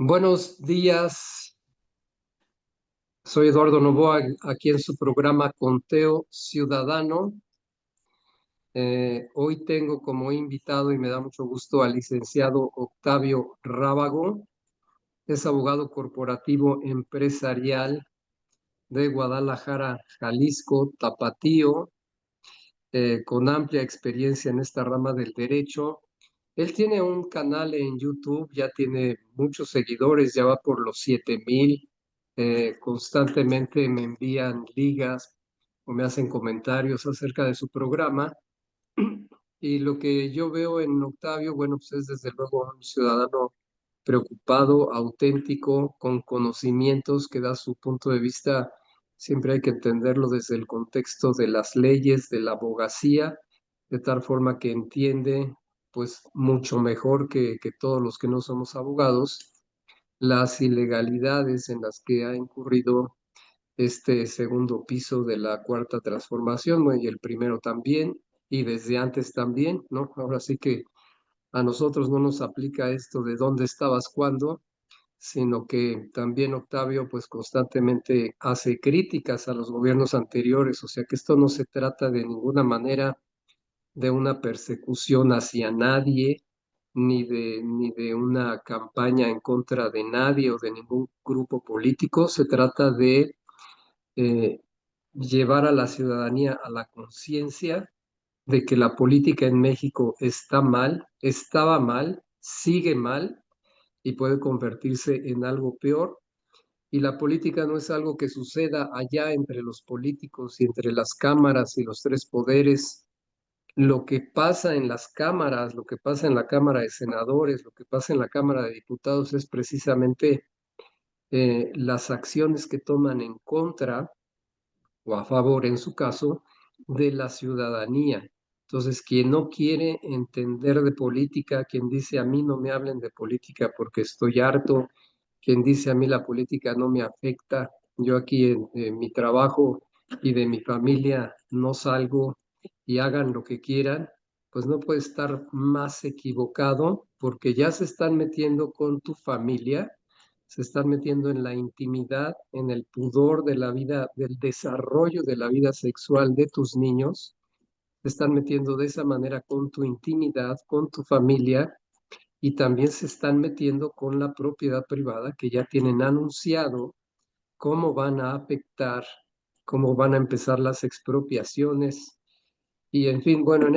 Buenos días, soy Eduardo Novoa, aquí en su programa Conteo Ciudadano. Hoy tengo como invitado y me da mucho gusto al licenciado Octavio Rábago, es abogado corporativo empresarial de Guadalajara, Jalisco, Tapatío, con amplia experiencia en esta rama del derecho. Él tiene un canal en YouTube, ya tiene muchos seguidores, ya va por los 7,000. Constantemente me envían ligas o me hacen comentarios acerca de su programa. Y lo que yo veo en Octavio, bueno, pues es desde luego un ciudadano preocupado, auténtico, con conocimientos, que da su punto de vista. Siempre hay que entenderlo desde el contexto de las leyes, de la abogacía, de tal forma que entiende, pues, mucho mejor que todos los que no somos abogados, las ilegalidades en las que ha incurrido este segundo piso de la cuarta transformación, ¿no? Y el primero también, y desde antes también, ¿no? Ahora sí que a nosotros no nos aplica esto de dónde estabas cuándo, sino que también Octavio pues constantemente hace críticas a los gobiernos anteriores, o sea que esto no se trata de ninguna manera de una persecución hacia nadie, ni de una campaña en contra de nadie o de ningún grupo político. Se trata de eh, llevar a la ciudadanía a la conciencia de que la política en México está mal, estaba mal, sigue mal y puede convertirse en algo peor. Y la política no es algo que suceda allá entre los políticos y entre las cámaras y los tres poderes. Lo que pasa en las cámaras, lo que pasa en la Cámara de Senadores, lo que pasa en la Cámara de Diputados es precisamente las acciones que toman en contra o a favor, en su caso, de la ciudadanía. Entonces, quien no quiere entender de política, quien dice a mí no me hablen de política porque estoy harto, quien dice a mí la política no me afecta, yo aquí en mi trabajo y de mi familia no salgo y hagan lo que quieran, pues no puede estar más equivocado porque ya se están metiendo con tu familia, se están metiendo en la intimidad, en el pudor de la vida, del desarrollo de la vida sexual de tus niños, se están metiendo de esa manera con tu intimidad, con tu familia, y también se están metiendo con la propiedad privada que ya tienen anunciado cómo van a afectar, cómo van a empezar las expropiaciones. Y en fin, bueno, en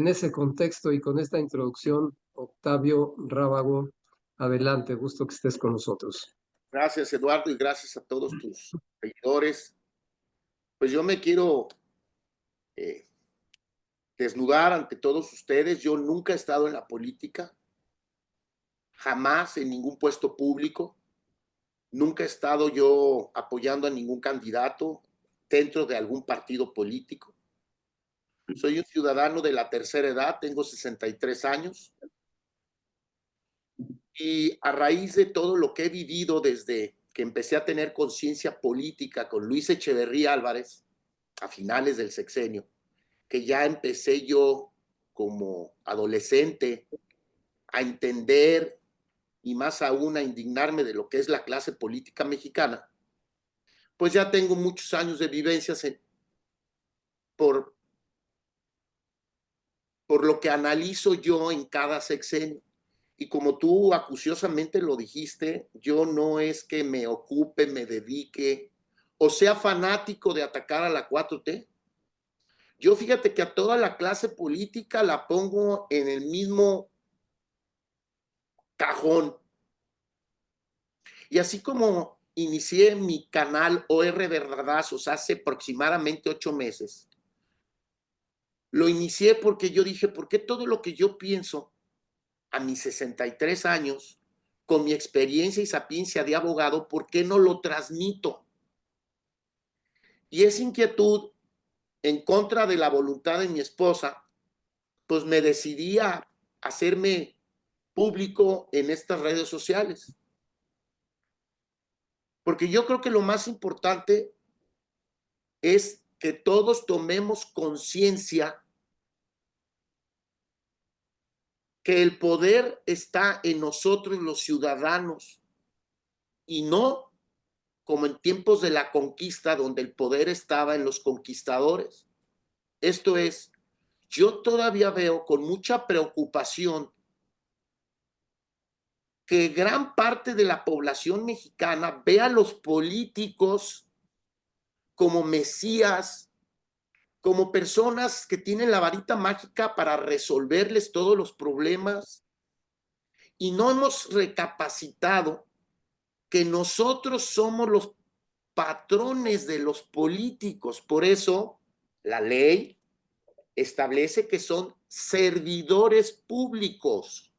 ese contexto y con esta introducción, Octavio Rábago, adelante, gusto que estés con nosotros. Gracias, Eduardo, y gracias a todos tus seguidores. Pues yo me quiero eh, desnudar ante todos ustedes. Yo nunca he estado en la política, jamás en ningún puesto público. Nunca he estado yo apoyando a ningún candidato dentro de algún partido político. Soy un ciudadano de la tercera edad, tengo 63 años, y a raíz de todo lo que he vivido desde que empecé a tener conciencia política con Luis Echeverría Álvarez a finales del sexenio, que ya empecé yo como adolescente a entender y más aún a indignarme de lo que es la clase política mexicana, pues ya tengo muchos años de vivencias por, por lo que analizo yo en cada sexenio. Y como tú acuciosamente lo dijiste, yo no es que me ocupe, me dedique o sea fanático de atacar a la 4T. Yo fíjate que a toda la clase política la pongo en el mismo cajón. Y así como inicié mi canal OR de Radazos hace aproximadamente 8 meses, lo inicié porque yo dije, ¿por qué todo lo que yo pienso a mis 63 años, con mi experiencia y sapiencia de abogado, por qué no lo transmito? Y esa inquietud, en contra de la voluntad de mi esposa, pues me decidí a hacerme público en estas redes sociales. Porque yo creo que lo más importante es que todos tomemos conciencia que el poder está en nosotros los ciudadanos y no como en tiempos de la conquista, donde el poder estaba en los conquistadores. Esto es, yo todavía veo con mucha preocupación que gran parte de la población mexicana ve a los políticos como mesías, como personas que tienen la varita mágica para resolverles todos los problemas, y no hemos recapacitado que nosotros somos los patrones de los políticos. Por eso la ley establece que son servidores públicos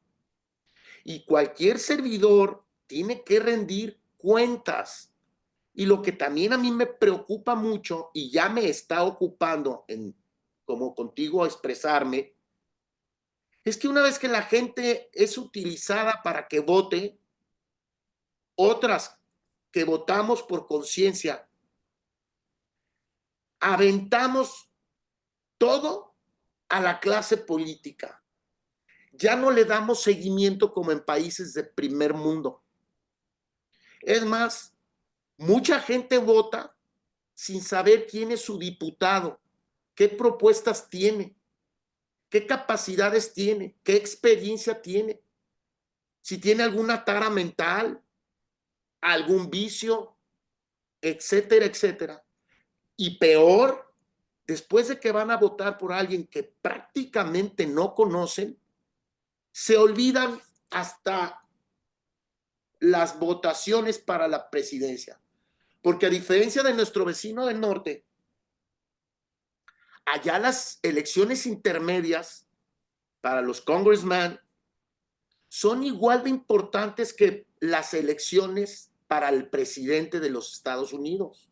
y cualquier servidor tiene que rendir cuentas. Y lo que también a mí me preocupa mucho y ya me está ocupando en, como contigo, expresarme, es que una vez que la gente es utilizada para que vote, otras que votamos por conciencia, aventamos todo a la clase política. Ya no le damos seguimiento como en países de primer mundo. Es más, mucha gente vota sin saber quién es su diputado, qué propuestas tiene, qué capacidades tiene, qué experiencia tiene, si tiene alguna tara mental, algún vicio, etcétera, etcétera. Y peor, después de que van a votar por alguien que prácticamente no conocen, se olvidan hasta las votaciones para la presidencia. Porque a diferencia de nuestro vecino del norte, allá las elecciones intermedias para los congressmen son igual de importantes que las elecciones para el presidente de los Estados Unidos.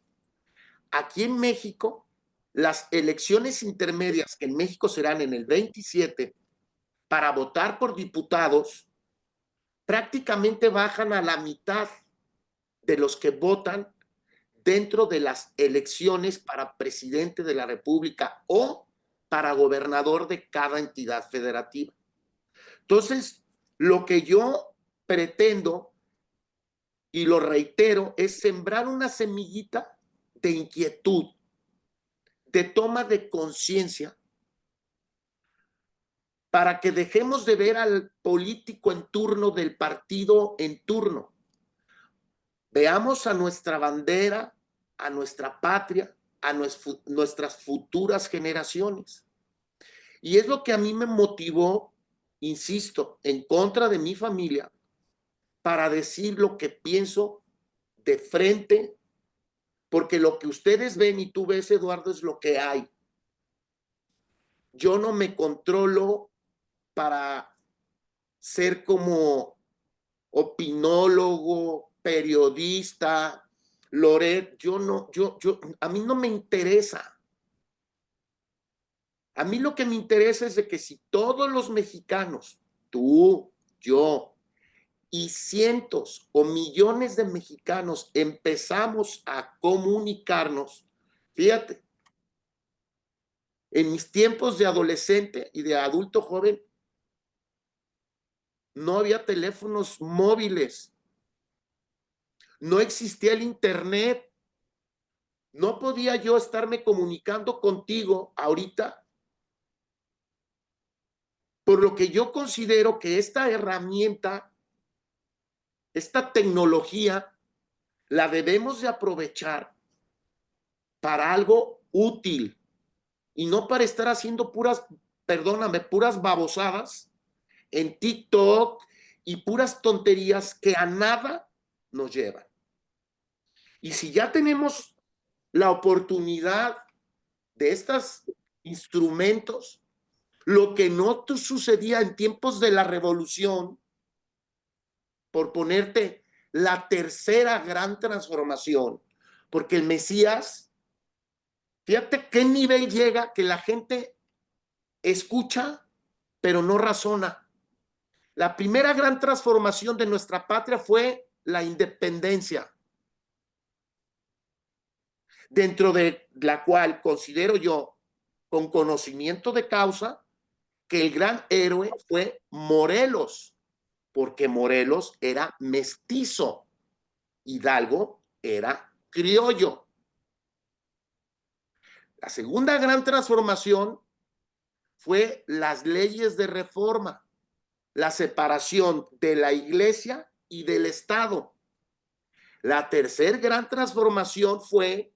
Aquí en México, las elecciones intermedias, que en México serán en el 27, para votar por diputados, prácticamente bajan a la mitad de los que votan dentro de las elecciones para presidente de la República o para gobernador de cada entidad federativa. Entonces, lo que yo pretendo, y lo reitero, es sembrar una semillita de inquietud, de toma de conciencia, para que dejemos de ver al político en turno del partido en turno. Veamos a nuestra bandera, a nuestra patria, a nuestras futuras generaciones. Y es lo que a mí me motivó, insisto, en contra de mi familia, para decir lo que pienso de frente, porque lo que ustedes ven y tú ves, Eduardo, es lo que hay. Yo no me controlo para ser como opinólogo, periodista, Loret, a mí no me interesa. A mí lo que me interesa es de que si todos los mexicanos, tú, yo y cientos o millones de mexicanos empezamos a comunicarnos, fíjate, en mis tiempos de adolescente y de adulto joven, no había teléfonos móviles, no existía el internet, no podía yo estarme comunicando contigo ahorita, por lo que yo considero que esta herramienta, esta tecnología, la debemos de aprovechar para algo útil y no para estar haciendo puras, perdóname, puras babosadas en TikTok y puras tonterías que a nada nos llevan. Y si ya tenemos la oportunidad de estos instrumentos, lo que no sucedía en tiempos de la revolución, por ponerte la tercera gran transformación, porque el Mesías, fíjate qué nivel llega que la gente escucha, pero no razona. La primera gran transformación de nuestra patria fue la independencia, dentro de la cual considero yo, con conocimiento de causa, que el gran héroe fue Morelos, porque Morelos era mestizo, Hidalgo era criollo. La segunda gran transformación fue las leyes de reforma, la separación de la iglesia y del Estado. La tercera gran transformación fue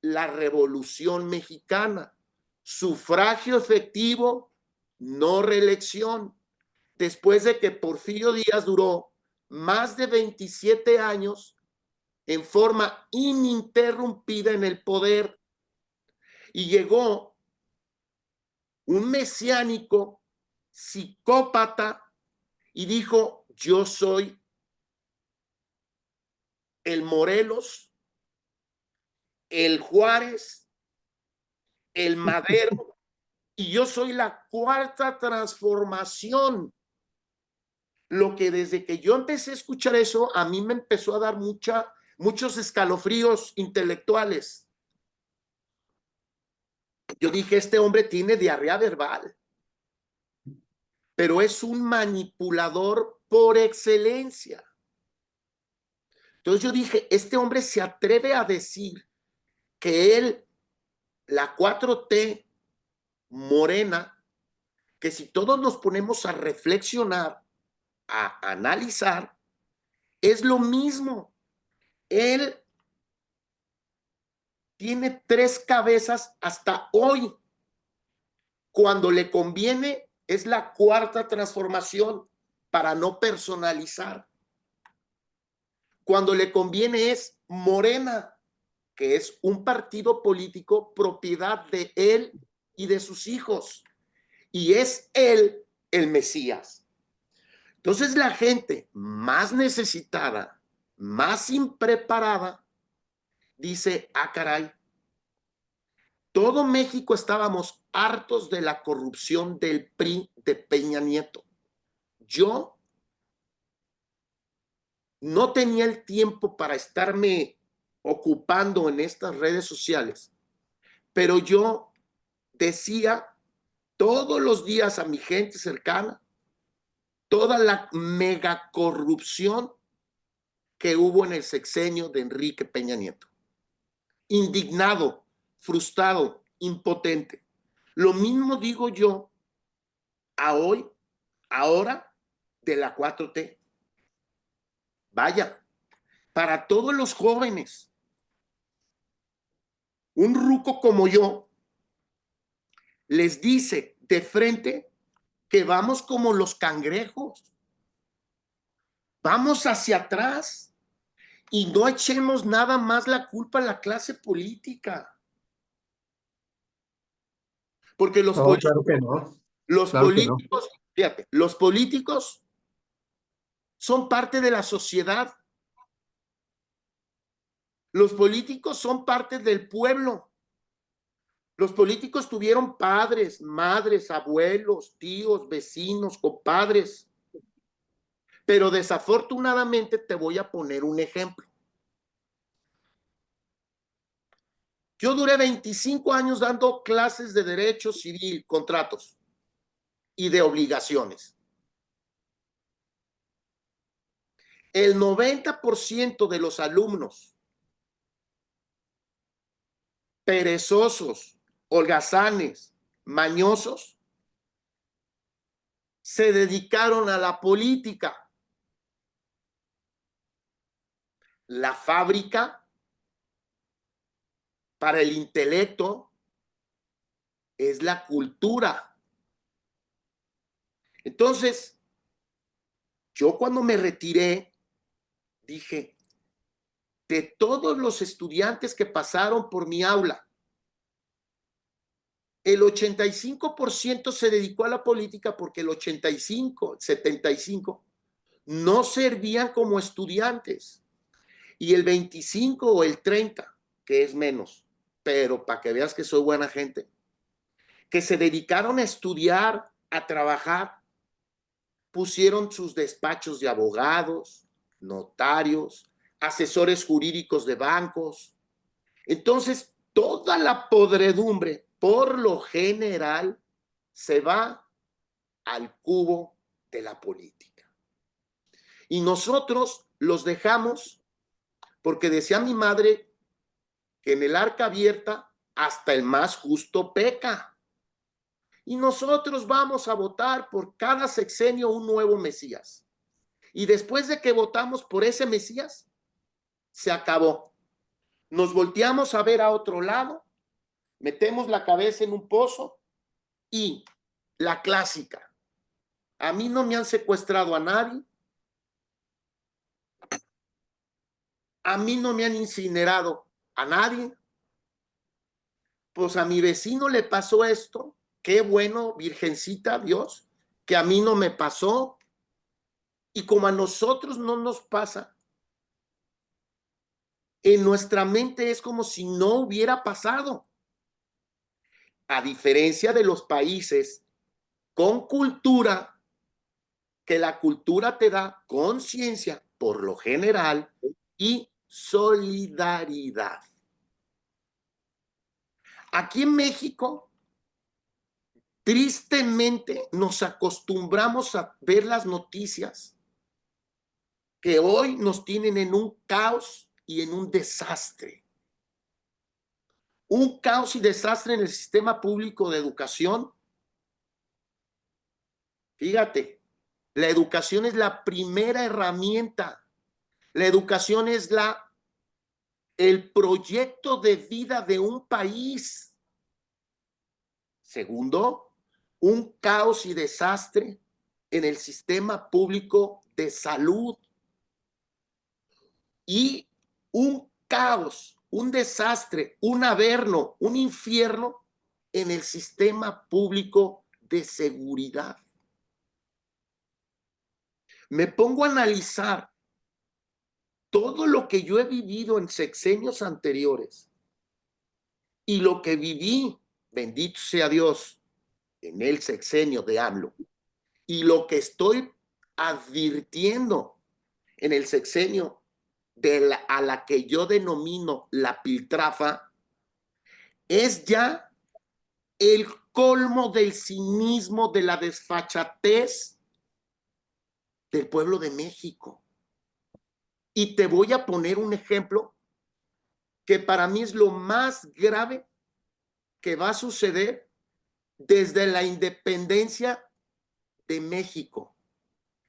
la Revolución Mexicana, sufragio efectivo, no reelección. Después de que Porfirio Díaz duró más de 27 años en forma ininterrumpida en el poder, y llegó un mesiánico psicópata y dijo: yo soy el Morelos, el Juárez, el Madero, y yo soy la cuarta transformación. Lo que desde que yo empecé a escuchar eso, a mí me empezó a dar muchos escalofríos intelectuales. Yo dije, este hombre tiene diarrea verbal, pero es un manipulador por excelencia. Entonces yo dije, este hombre se atreve a decir que él, la 4T morena, que si todos nos ponemos a reflexionar, a analizar, es lo mismo. Él tiene 3 cabezas hasta hoy. Cuando le conviene, es la cuarta transformación para no personalizar. Cuando le conviene es Morena, que es un partido político propiedad de él y de sus hijos. Y es él el Mesías. Entonces la gente más necesitada, más impreparada, dice, ah, caray, todo México estábamos hartos de la corrupción del PRI de Peña Nieto. Yo no tenía el tiempo para estarme ocupando en estas redes sociales, pero yo decía todos los días a mi gente cercana toda la mega corrupción que hubo en el sexenio de Enrique Peña Nieto. Indignado, frustrado, impotente. Lo mismo digo yo a hoy, ahora, de la 4T. Vaya, para todos los jóvenes, un ruco como yo les dice de frente que vamos como los cangrejos, vamos hacia atrás y no echemos nada más la culpa a la clase política. Porque los No, claro que no. Claro que no. políticos, fíjate, los políticos son parte de la sociedad. Los políticos son parte del pueblo. Los políticos tuvieron padres, madres, abuelos, tíos, vecinos, compadres. Pero desafortunadamente te voy a poner un ejemplo. Yo duré 25 años dando clases de derecho civil, contratos y de obligaciones. El 90% de los alumnos perezosos, holgazanes, mañosos, se dedicaron a la política. La fábrica para el intelecto es la cultura. Entonces, yo cuando me retiré, dije, de todos los estudiantes que pasaron por mi aula, el 85% se dedicó a la política porque el 75 no servían como estudiantes. Y el 25 o el 30, que es menos, pero para que veas que soy buena gente, que se dedicaron a estudiar, a trabajar, pusieron sus despachos de abogados, notarios, asesores jurídicos de bancos. Entonces, toda la podredumbre, por lo general, se va al cubo de la política. Y nosotros los dejamos porque decía mi madre que en el arca abierta hasta el más justo peca. Y nosotros vamos a votar por cada sexenio un nuevo Mesías. Y después de que votamos por ese Mesías, se acabó. Nos volteamos a ver a otro lado, metemos la cabeza en un pozo y la clásica. A mí no me han secuestrado a nadie. A mí no me han incinerado a nadie. Pues a mi vecino le pasó esto. Qué bueno, Virgencita, Dios, que a mí no me pasó. Y como a nosotros no nos pasa, en nuestra mente es como si no hubiera pasado. A diferencia de los países con cultura, que la cultura te da conciencia, por lo general, y solidaridad. Aquí en México, tristemente, nos acostumbramos a ver las noticias que hoy nos tienen en un caos y en un desastre. Un caos y desastre en el sistema público de educación. Fíjate, la educación es la primera herramienta. La educación es el proyecto de vida de un país. Segundo, un caos y desastre en el sistema público de salud. Y un caos, un desastre, un averno, un infierno en el sistema público de seguridad. Me pongo a analizar todo lo que yo he vivido en sexenios anteriores y lo que viví, bendito sea Dios, en el sexenio de AMLO, y lo que estoy advirtiendo en el sexenio a la que yo denomino la piltrafa, es ya el colmo del cinismo, de la desfachatez del pueblo de México. Y te voy a poner un ejemplo que para mí es lo más grave que va a suceder desde la independencia de México,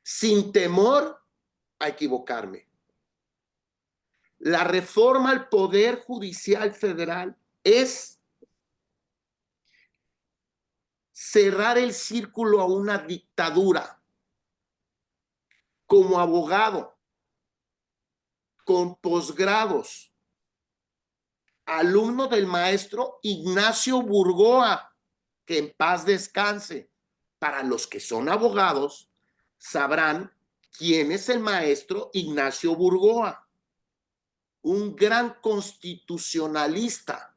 sin temor a equivocarme. La reforma al Poder Judicial Federal es cerrar el círculo a una dictadura. Como abogado, con posgrados, alumno del maestro Ignacio Burgoa, que en paz descanse. Para los que son abogados, sabrán quién es el maestro Ignacio Burgoa, un gran constitucionalista.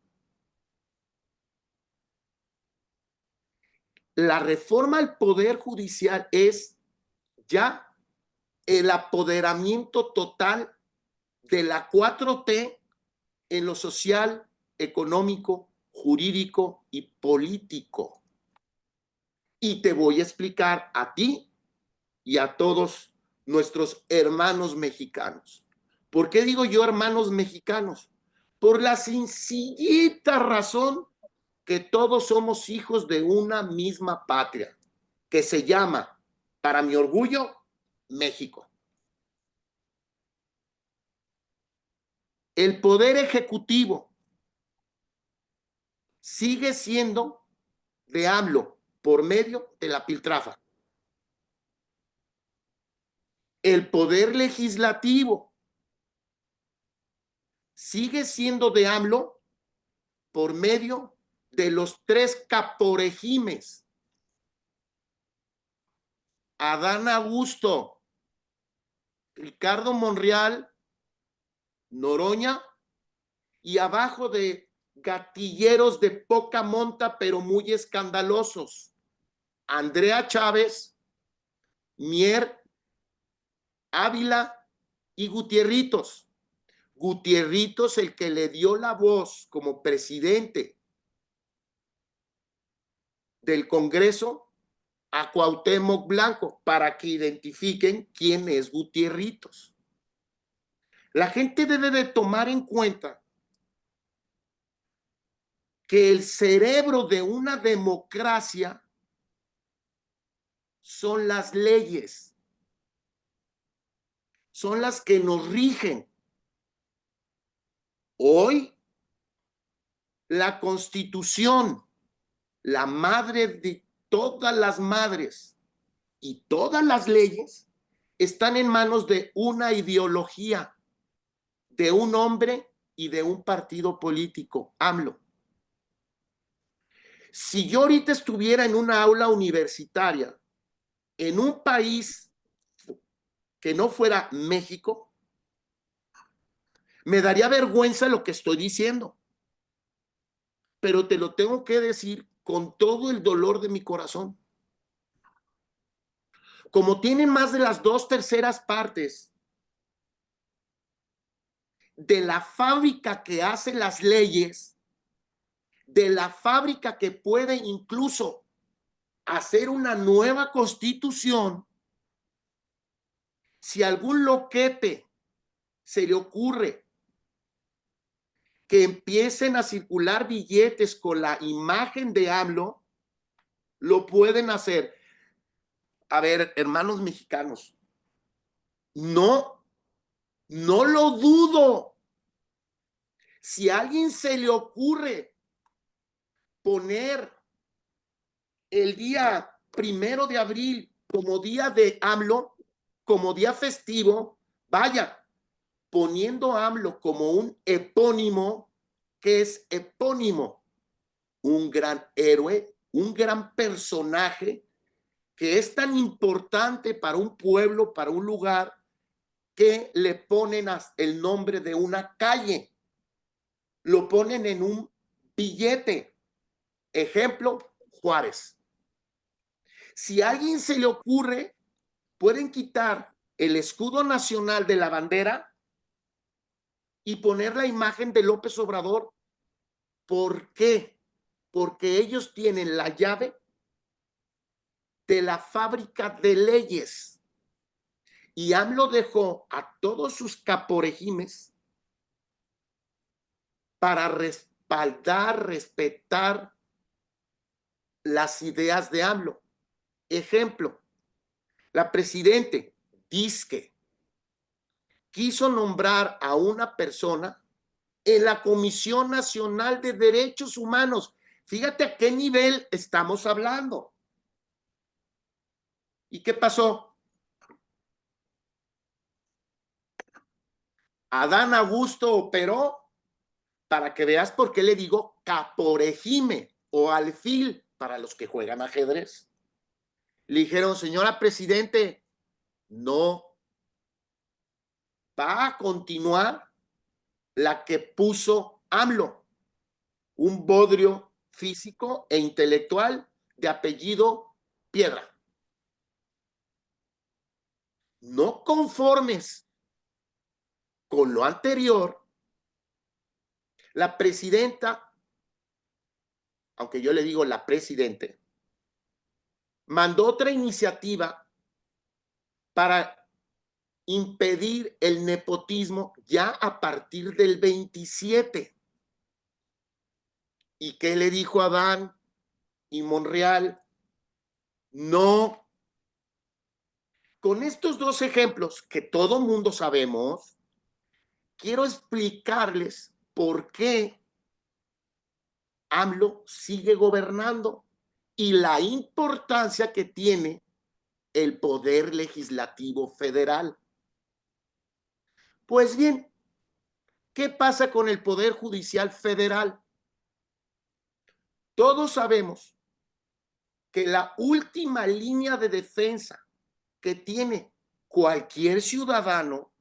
La reforma al Poder Judicial es ya el apoderamiento total de la 4T en lo social, económico, jurídico y político. Y te voy a explicar a ti y a todos nuestros hermanos mexicanos. ¿Por qué digo yo hermanos mexicanos? Por la sencillita razón que todos somos hijos de una misma patria, que se llama, para mi orgullo, México. El poder ejecutivo sigue siendo de AMLO por medio de la piltrafa. El poder legislativo sigue siendo de AMLO por medio de los 3 caporegimes. Adán Augusto, Ricardo Monreal, Noroña, y abajo de gatilleros de poca monta pero muy escandalosos, Andrea Chávez, Mier, Ávila y Gutierritos. Gutierritos, el que le dio la voz como presidente del Congreso a Cuauhtémoc Blanco para que identifiquen quién es Gutierritos. La gente debe de tomar en cuenta que el cerebro de una democracia son las leyes, son las que nos rigen. Hoy, la Constitución, la madre de todas las madres y todas las leyes, están en manos de una ideología, de un hombre y de un partido político, AMLO. Si yo ahorita estuviera en una aula universitaria, en un país que no fuera México, me daría vergüenza lo que estoy diciendo, pero te lo tengo que decir con todo el dolor de mi corazón. Como tienen más de las 2/3 partes de la fábrica que hace las leyes, de la fábrica que puede incluso hacer una nueva constitución, si algún loquete se le ocurre que empiecen a circular billetes con la imagen de AMLO, lo pueden hacer. A ver, hermanos mexicanos, no lo dudo. Si a alguien se le ocurre poner el día 1 de abril como día de AMLO, como día festivo, vaya, poniendo a AMLO como un epónimo, que es epónimo, un gran héroe, un gran personaje que es tan importante para un pueblo, para un lugar, que le ponen el nombre de una calle, lo ponen en un billete. Ejemplo, Juárez. Si a alguien se le ocurre, pueden quitar el escudo nacional de la bandera y poner la imagen de López Obrador. ¿Por qué? Porque ellos tienen la llave de la fábrica de leyes. Y AMLO dejó a todos sus caporegimes para respaldar, respetar las ideas de AMLO. Ejemplo, la presidente Disque quiso nombrar a una persona en la Comisión Nacional de Derechos Humanos. Fíjate a qué nivel estamos hablando. ¿Y qué pasó? Adán Augusto operó, para que veas por qué le digo caporegime o alfil para los que juegan ajedrez. Le dijeron, señora presidente, no, va a continuar la que puso AMLO, un bodrio físico e intelectual de apellido Piedra. No conformes con lo anterior, la presidenta, aunque yo le digo la presidente, mandó otra iniciativa para impedir el nepotismo ya a partir del 27. ¿Y qué le dijo Adán y Monreal? No. Con estos dos ejemplos que todo mundo sabemos, quiero explicarles por qué AMLO sigue gobernando y la importancia que tiene el poder legislativo federal. Pues bien, ¿qué pasa con el poder judicial federal? Todos sabemos que la última línea de defensa que tiene cualquier ciudadano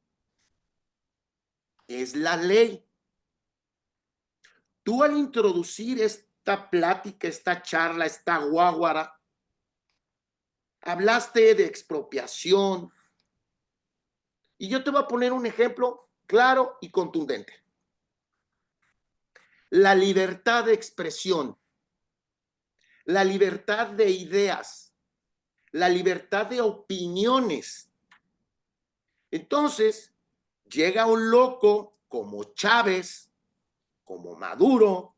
es la ley. Tú al introducir esta plática, esta charla, esta guáguara, hablaste de expropiación y yo te voy a poner un ejemplo claro y contundente. La libertad de expresión, la libertad de ideas, la libertad de opiniones. Entonces, llega un loco como Chávez, como Maduro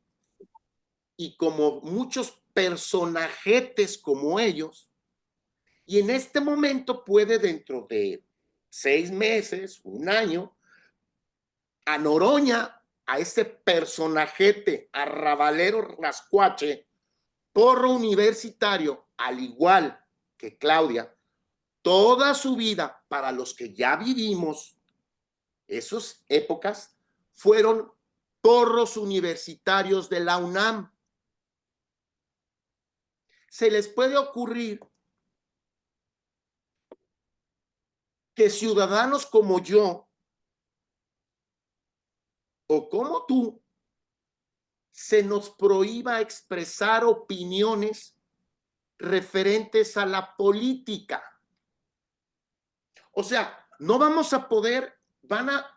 y como muchos personajetes como ellos, y en este momento puede, dentro de 6 meses, un año, a Noroña, a ese personajete arrabalero rascuache, porro universitario, al igual que Claudia, toda su vida, para los que ya vivimos esas épocas, fueron porros universitarios de la UNAM. Se les puede ocurrir que ciudadanos como yo o como tú se nos prohíba expresar opiniones referentes a la política. O sea, no vamos a poder,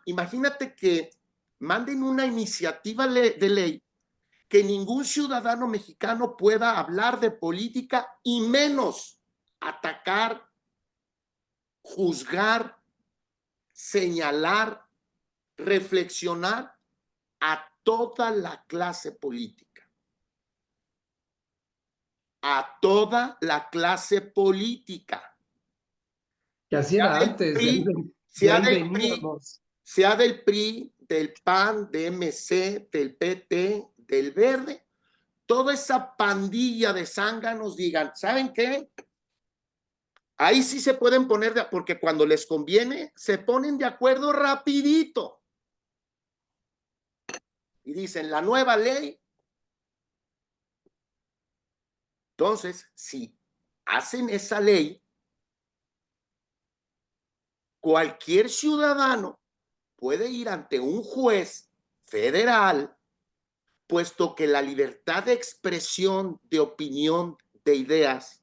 imagínate que manden una iniciativa de ley que ningún ciudadano mexicano pueda hablar de política y menos atacar, juzgar, señalar, reflexionar a toda la clase política. A toda la clase política. Que así era antes, de Sea ahí del PRI, veníamos. sea del PRI, del PAN, de MC, del PT, del Verde, toda esa pandilla de zánganos digan, ¿saben qué? Ahí sí se pueden poner, porque cuando les conviene, se ponen de acuerdo rapidito. Y dicen, la nueva ley. Entonces, si hacen esa ley, cualquier ciudadano puede ir ante un juez federal, puesto que la libertad de expresión, de opinión, de ideas,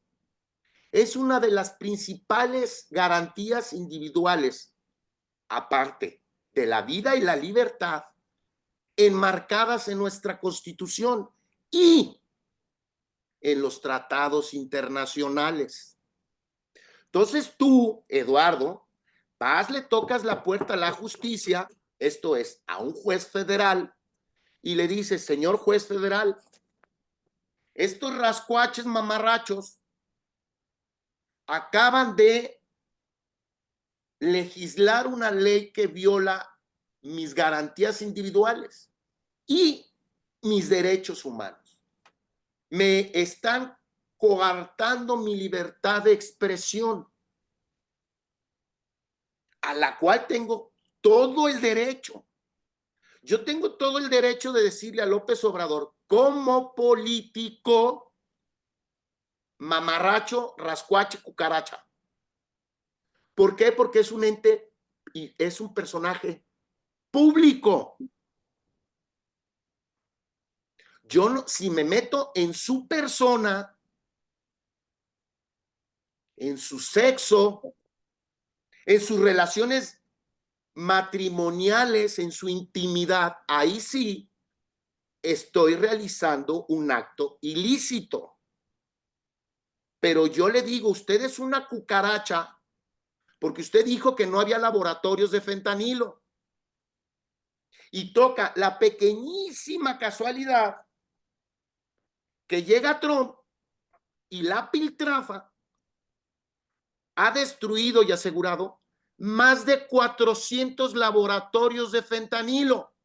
es una de las principales garantías individuales, aparte de la vida y la libertad, enmarcadas en nuestra Constitución y en los tratados internacionales. Entonces tú, Eduardo, vas, le tocas la puerta a la justicia, esto es, a un juez federal, y le dices, señor juez federal, estos rascuaches mamarrachos acaban de legislar una ley que viola mis garantías individuales y mis derechos humanos. Me están coartando mi libertad de expresión, a la cual tengo todo el derecho. Yo tengo todo el derecho de decirle a López Obrador, como político, mamarracho, rascuache, cucaracha. ¿Por qué? Porque es un ente y es un personaje público. Yo no, si me meto en su persona, en su sexo, en sus relaciones matrimoniales, en su intimidad, ahí sí estoy realizando un acto ilícito. Pero yo le digo, usted es una cucaracha porque usted dijo que no había laboratorios de fentanilo. Y toca la pequeñísima casualidad que llega Trump y la piltrafa ha destruido y asegurado más de 400 laboratorios de fentanilo.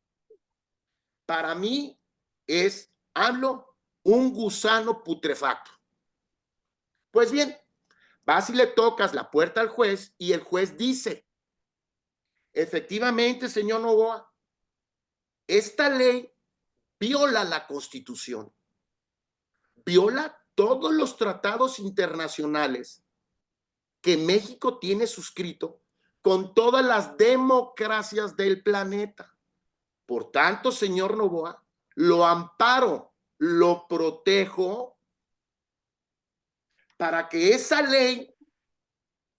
Para mí es, hablo, un gusano putrefacto. Pues bien, vas y le tocas la puerta al juez y el juez dice, efectivamente, señor Novoa, esta ley viola la Constitución, viola todos los tratados internacionales que México tiene suscrito con todas las democracias del planeta. Por tanto, señor Novoa, lo amparo, lo protejo para que esa ley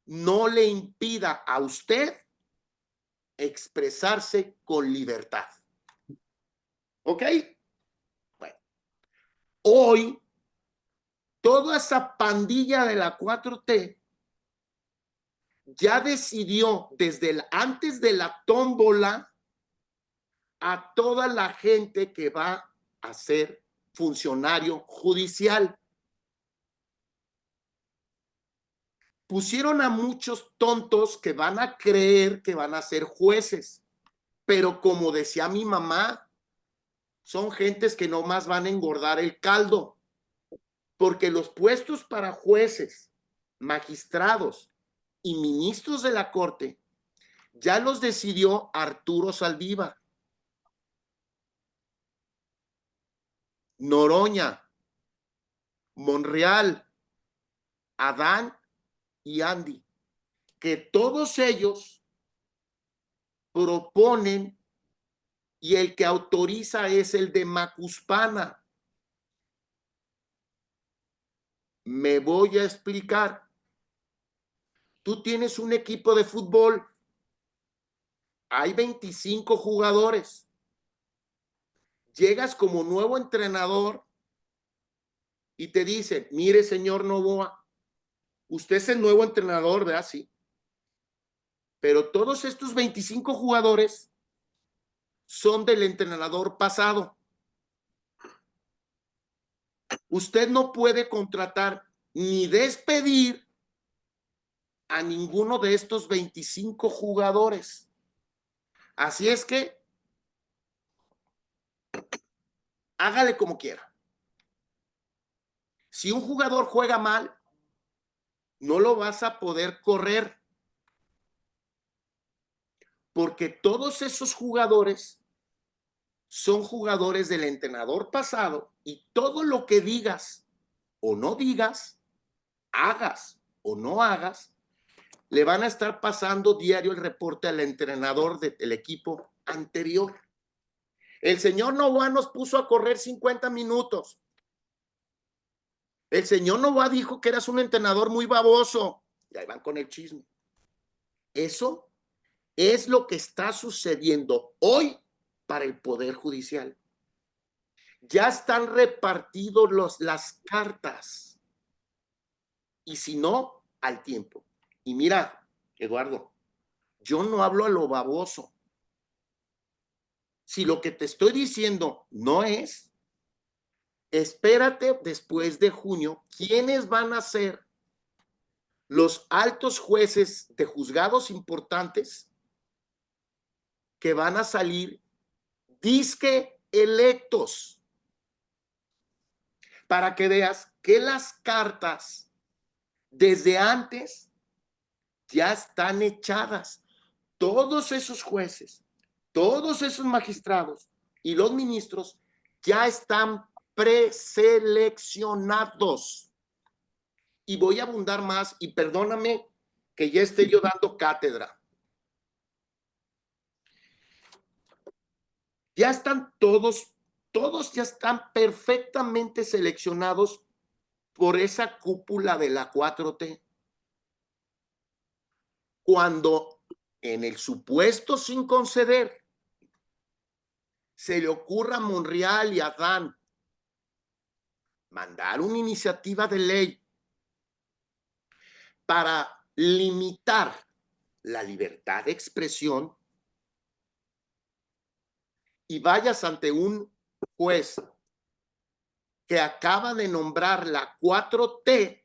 no le impida a usted expresarse con libertad. ¿Ok? Bueno, hoy toda esa pandilla de la 4T ya decidió desde antes de la tómbola a toda la gente que va a ser funcionario judicial. Pusieron a muchos tontos que van a creer que van a ser jueces, pero como decía mi mamá, son gentes que nomás van a engordar el caldo, porque los puestos para jueces, magistrados y ministros de la Corte ya los decidió Arturo Saldívar, Noroña, Monreal, Adán y Andy, que todos ellos proponen y el que autoriza es el de Macuspana. Me voy a explicar. Tú tienes un equipo de fútbol, hay 25 jugadores. Llegas como nuevo entrenador y te dicen, mire, señor Novoa, usted es el nuevo entrenador, ¿verdad? Sí. Pero todos estos 25 jugadores son del entrenador pasado. Usted no puede contratar ni despedir a ninguno de estos 25 jugadores. Así es que hágale como quiera. Si un jugador juega mal, no lo vas a poder correr, porque todos esos jugadores son jugadores del entrenador pasado y todo lo que digas o no digas, hagas o no hagas, le van a estar pasando diario el reporte al entrenador del equipo anterior. El señor Novoa nos puso a correr 50 minutos. El señor Novoa dijo que eras un entrenador muy baboso. Y ahí van con el chisme. Eso es lo que está sucediendo hoy para el Poder Judicial. Ya están repartidos las cartas. Y si no, al tiempo. Y mira, Eduardo, yo no hablo a lo baboso. Si lo que te estoy diciendo no es, espérate después de junio, ¿quiénes van a ser los altos jueces de juzgados importantes que van a salir disque electos? Para que veas que las cartas desde antes ya están echadas. Todos esos jueces, todos esos magistrados y los ministros ya están preseleccionados. Y voy a abundar más, y perdóname que ya esté yo dando cátedra. Ya están todos ya están perfectamente seleccionados por esa cúpula de la 4T. Cuando en el supuesto sin conceder se le ocurra a Monreal y a Adán mandar una iniciativa de ley para limitar la libertad de expresión y vayas ante un juez que acaba de nombrar la 4T,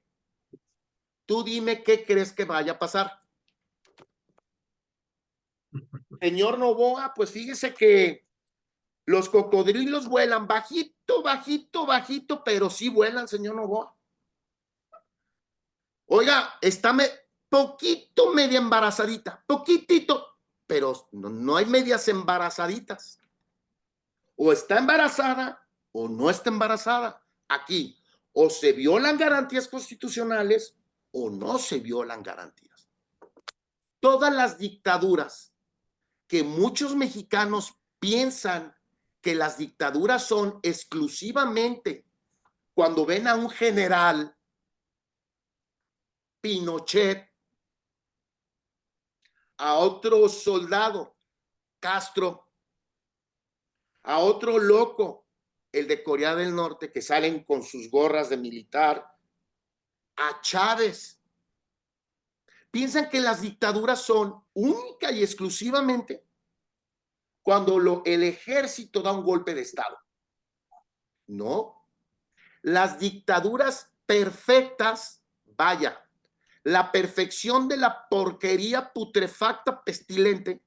tú dime qué crees que vaya a pasar. Señor Novoa, pues fíjese que los cocodrilos vuelan bajito, bajito, bajito, pero sí vuelan, señor Novoa. Oiga, está poquito media embarazadita, poquitito, pero no hay medias embarazaditas. O está embarazada o no está embarazada. Aquí, o se violan garantías constitucionales o no se violan garantías. Todas las dictaduras que muchos mexicanos piensan que las dictaduras son exclusivamente cuando ven a un general, Pinochet, a otro soldado, Castro, a otro loco, el de Corea del Norte, que salen con sus gorras de militar a Chávez. Piensan que las dictaduras son única y exclusivamente cuando el ejército da un golpe de Estado. No. Las dictaduras perfectas, vaya, la perfección de la porquería putrefacta pestilente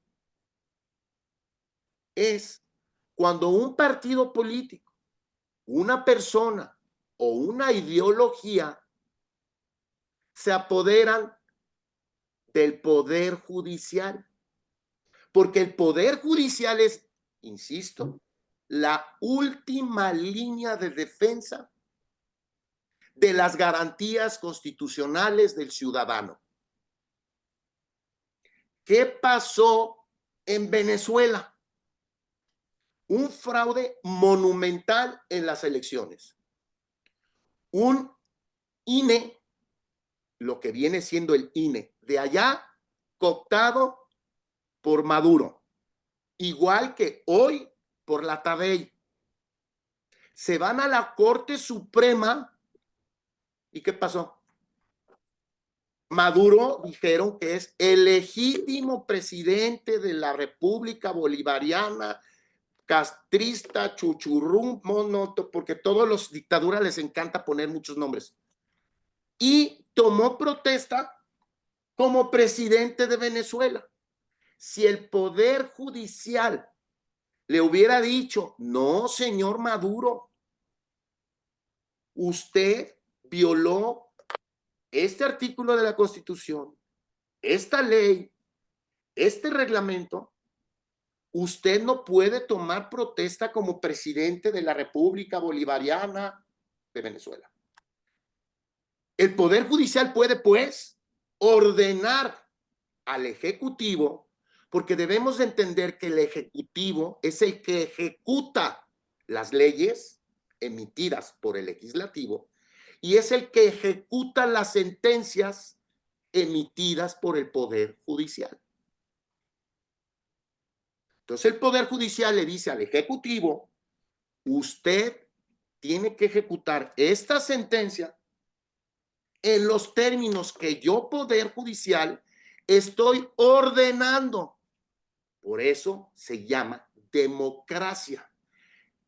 es cuando un partido político, una persona o una ideología se apoderan del poder judicial. Porque el poder judicial es, insisto, la última línea de defensa de las garantías constitucionales del ciudadano. ¿Qué pasó en Venezuela? Un fraude monumental en las elecciones. Un INE, lo que viene siendo el INE, de allá cooptado por Maduro, igual que hoy por la Tabey. Se van a la Corte Suprema y ¿qué pasó? Maduro dijeron que es el legítimo presidente de la República Bolivariana, castrista, chuchurrum, monoto, porque todos los dictaduras les encanta poner muchos nombres. Y tomó protesta como presidente de Venezuela. Si el Poder Judicial le hubiera dicho, no, señor Maduro, usted violó este artículo de la Constitución, esta ley, este reglamento, usted no puede tomar protesta como presidente de la República Bolivariana de Venezuela. El Poder Judicial puede, pues, ordenar al Ejecutivo, porque debemos de entender que el Ejecutivo es el que ejecuta las leyes emitidas por el Legislativo y es el que ejecuta las sentencias emitidas por el Poder Judicial. Entonces el Poder Judicial le dice al Ejecutivo, usted tiene que ejecutar esta sentencia en los términos que yo, Poder Judicial, estoy ordenando. Por eso se llama democracia.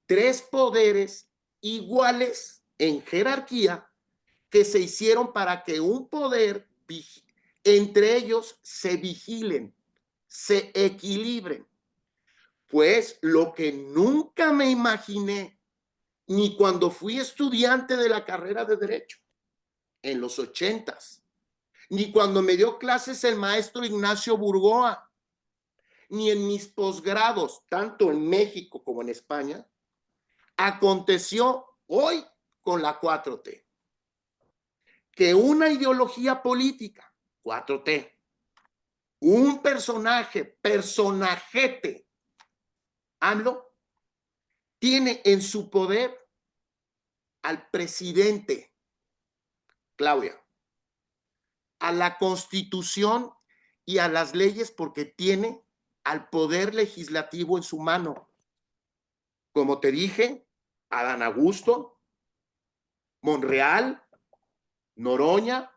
Tres poderes iguales en jerarquía que se hicieron para que un poder, entre ellos, se vigilen, se equilibren. Pues lo que nunca me imaginé, ni cuando fui estudiante de la carrera de Derecho, en los 80s, ni cuando me dio clases el maestro Ignacio Burgoa, ni en mis posgrados, tanto en México como en España, aconteció hoy con la 4T. Que una ideología política, 4T, un personajete, AMLO, tiene en su poder al presidente, Claudia, a la Constitución y a las leyes porque tiene al poder legislativo en su mano. Como te dije, Adán Augusto, Monreal, Noroña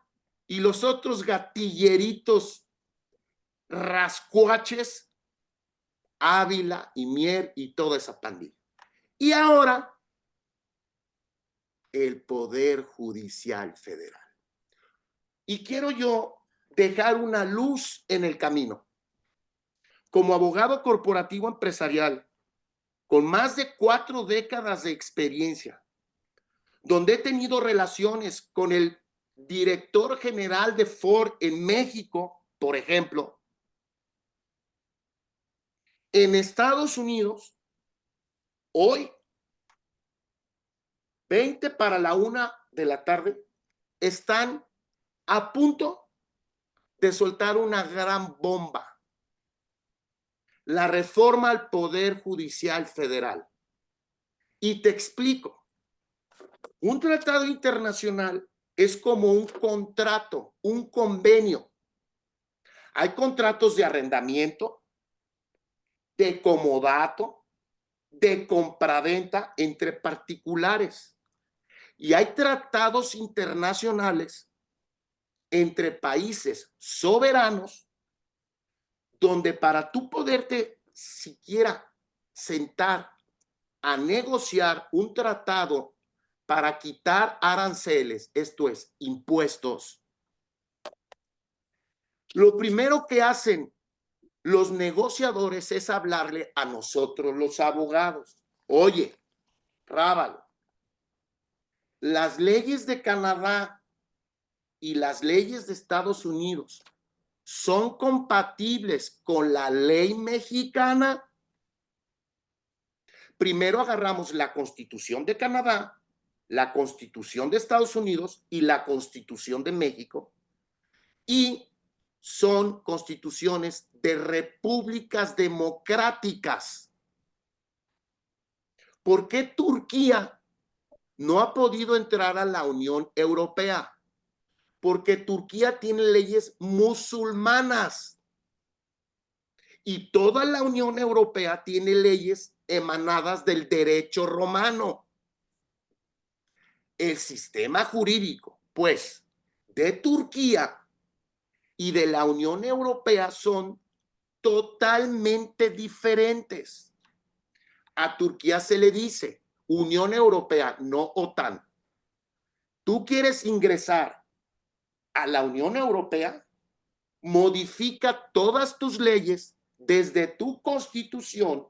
y los otros gatilleritos rascuaches, Ávila y Mier y toda esa pandilla. Y ahora, el Poder Judicial Federal. Y quiero yo dejar una luz en el camino. Como abogado corporativo empresarial, con más de 4 décadas de experiencia, donde he tenido relaciones con el director general de Ford en México, por ejemplo, en Estados Unidos, hoy, 20 para la 1 de la tarde, están a punto de soltar una gran bomba. La reforma al Poder Judicial Federal. Y te explico. Un tratado internacional es como un contrato, un convenio. Hay contratos de arrendamiento, de comodato, de compraventa entre particulares. Y hay tratados internacionales entre países soberanos, donde para tú poderte siquiera sentar a negociar un tratado para quitar aranceles, esto es, impuestos, lo primero que hacen los negociadores es hablarle a nosotros, los abogados. Oye, Rábalo, las leyes de Canadá y las leyes de Estados Unidos son compatibles con la ley mexicana. Primero agarramos la Constitución de Canadá, la Constitución de Estados Unidos y la Constitución de México, y son constituciones de repúblicas democráticas. ¿Por qué Turquía no ha podido entrar a la Unión Europea? Porque Turquía tiene leyes musulmanas y toda la Unión Europea tiene leyes emanadas del derecho romano. El sistema jurídico, pues, de Turquía y de la Unión Europea son totalmente diferentes. A Turquía se le dice Unión Europea, no OTAN. Tú quieres ingresar a la Unión Europea, modifica todas tus leyes desde tu constitución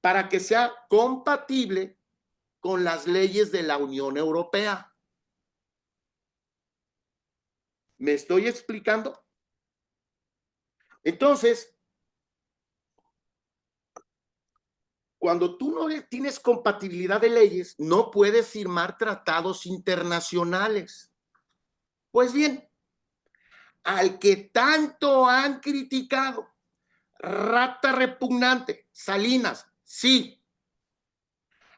para que sea compatible con las leyes de la Unión Europea. ¿Me estoy explicando? Entonces, cuando tú no tienes compatibilidad de leyes, no puedes firmar tratados internacionales. Pues bien, al que tanto han criticado, rata repugnante, Salinas, sí.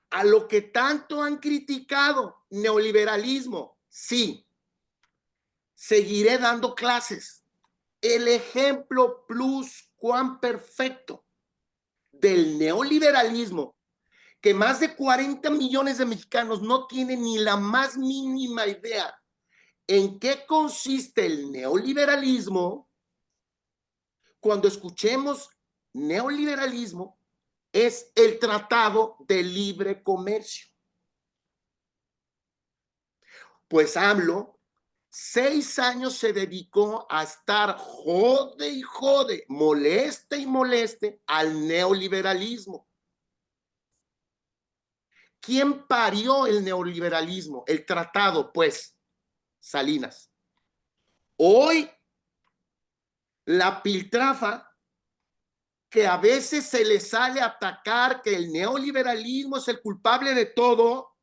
A lo que tanto han criticado, neoliberalismo, sí. Seguiré dando clases. El ejemplo plus cuán perfecto del neoliberalismo, que más de 40 millones de mexicanos no tienen ni la más mínima idea en qué consiste el neoliberalismo. Cuando escuchemos neoliberalismo, es el Tratado de Libre Comercio. Pues AMLO, 6 años se dedicó a estar jode y jode, moleste y moleste al neoliberalismo. ¿Quién parió el neoliberalismo? El tratado, pues, Salinas. Hoy, la piltrafa, que a veces se le sale a atacar que el neoliberalismo es el culpable de todo,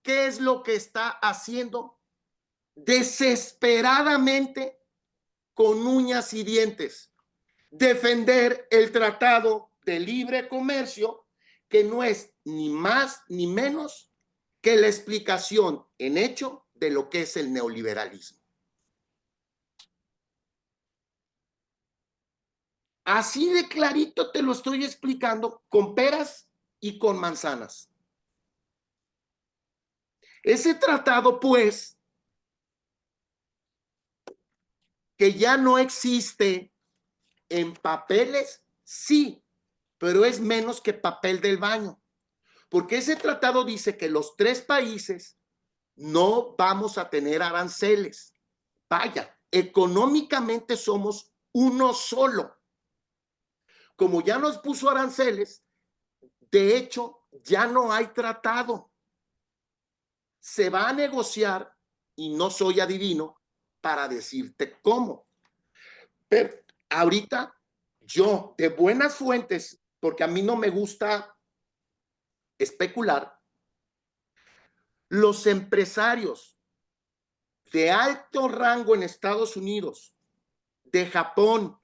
¿qué es lo que está haciendo? Desesperadamente, con uñas y dientes, defender el Tratado de Libre Comercio, que no es ni más ni menos que la explicación en hecho de lo que es el neoliberalismo. Así de clarito te lo estoy explicando con peras y con manzanas. Ese tratado, pues, que ya no existe en papeles, sí, pero es menos que papel del baño. Porque ese tratado dice que los 3 países no vamos a tener aranceles. Vaya, económicamente somos uno solo. Como ya nos puso aranceles, de hecho, ya no hay tratado. Se va a negociar, y no soy adivino para decirte cómo. Pero ahorita yo, de buenas fuentes, porque a mí no me gusta especular, los empresarios de alto rango en Estados Unidos, de Japón,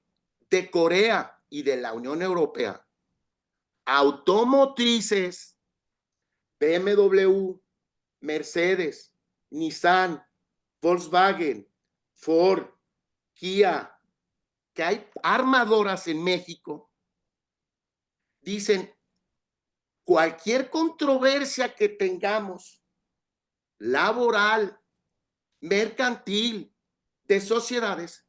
de Corea y de la Unión Europea, automotrices, BMW, Mercedes, Nissan, Volkswagen, Ford, Kia, que hay armadoras en México, dicen, cualquier controversia que tengamos, laboral, mercantil, de sociedades,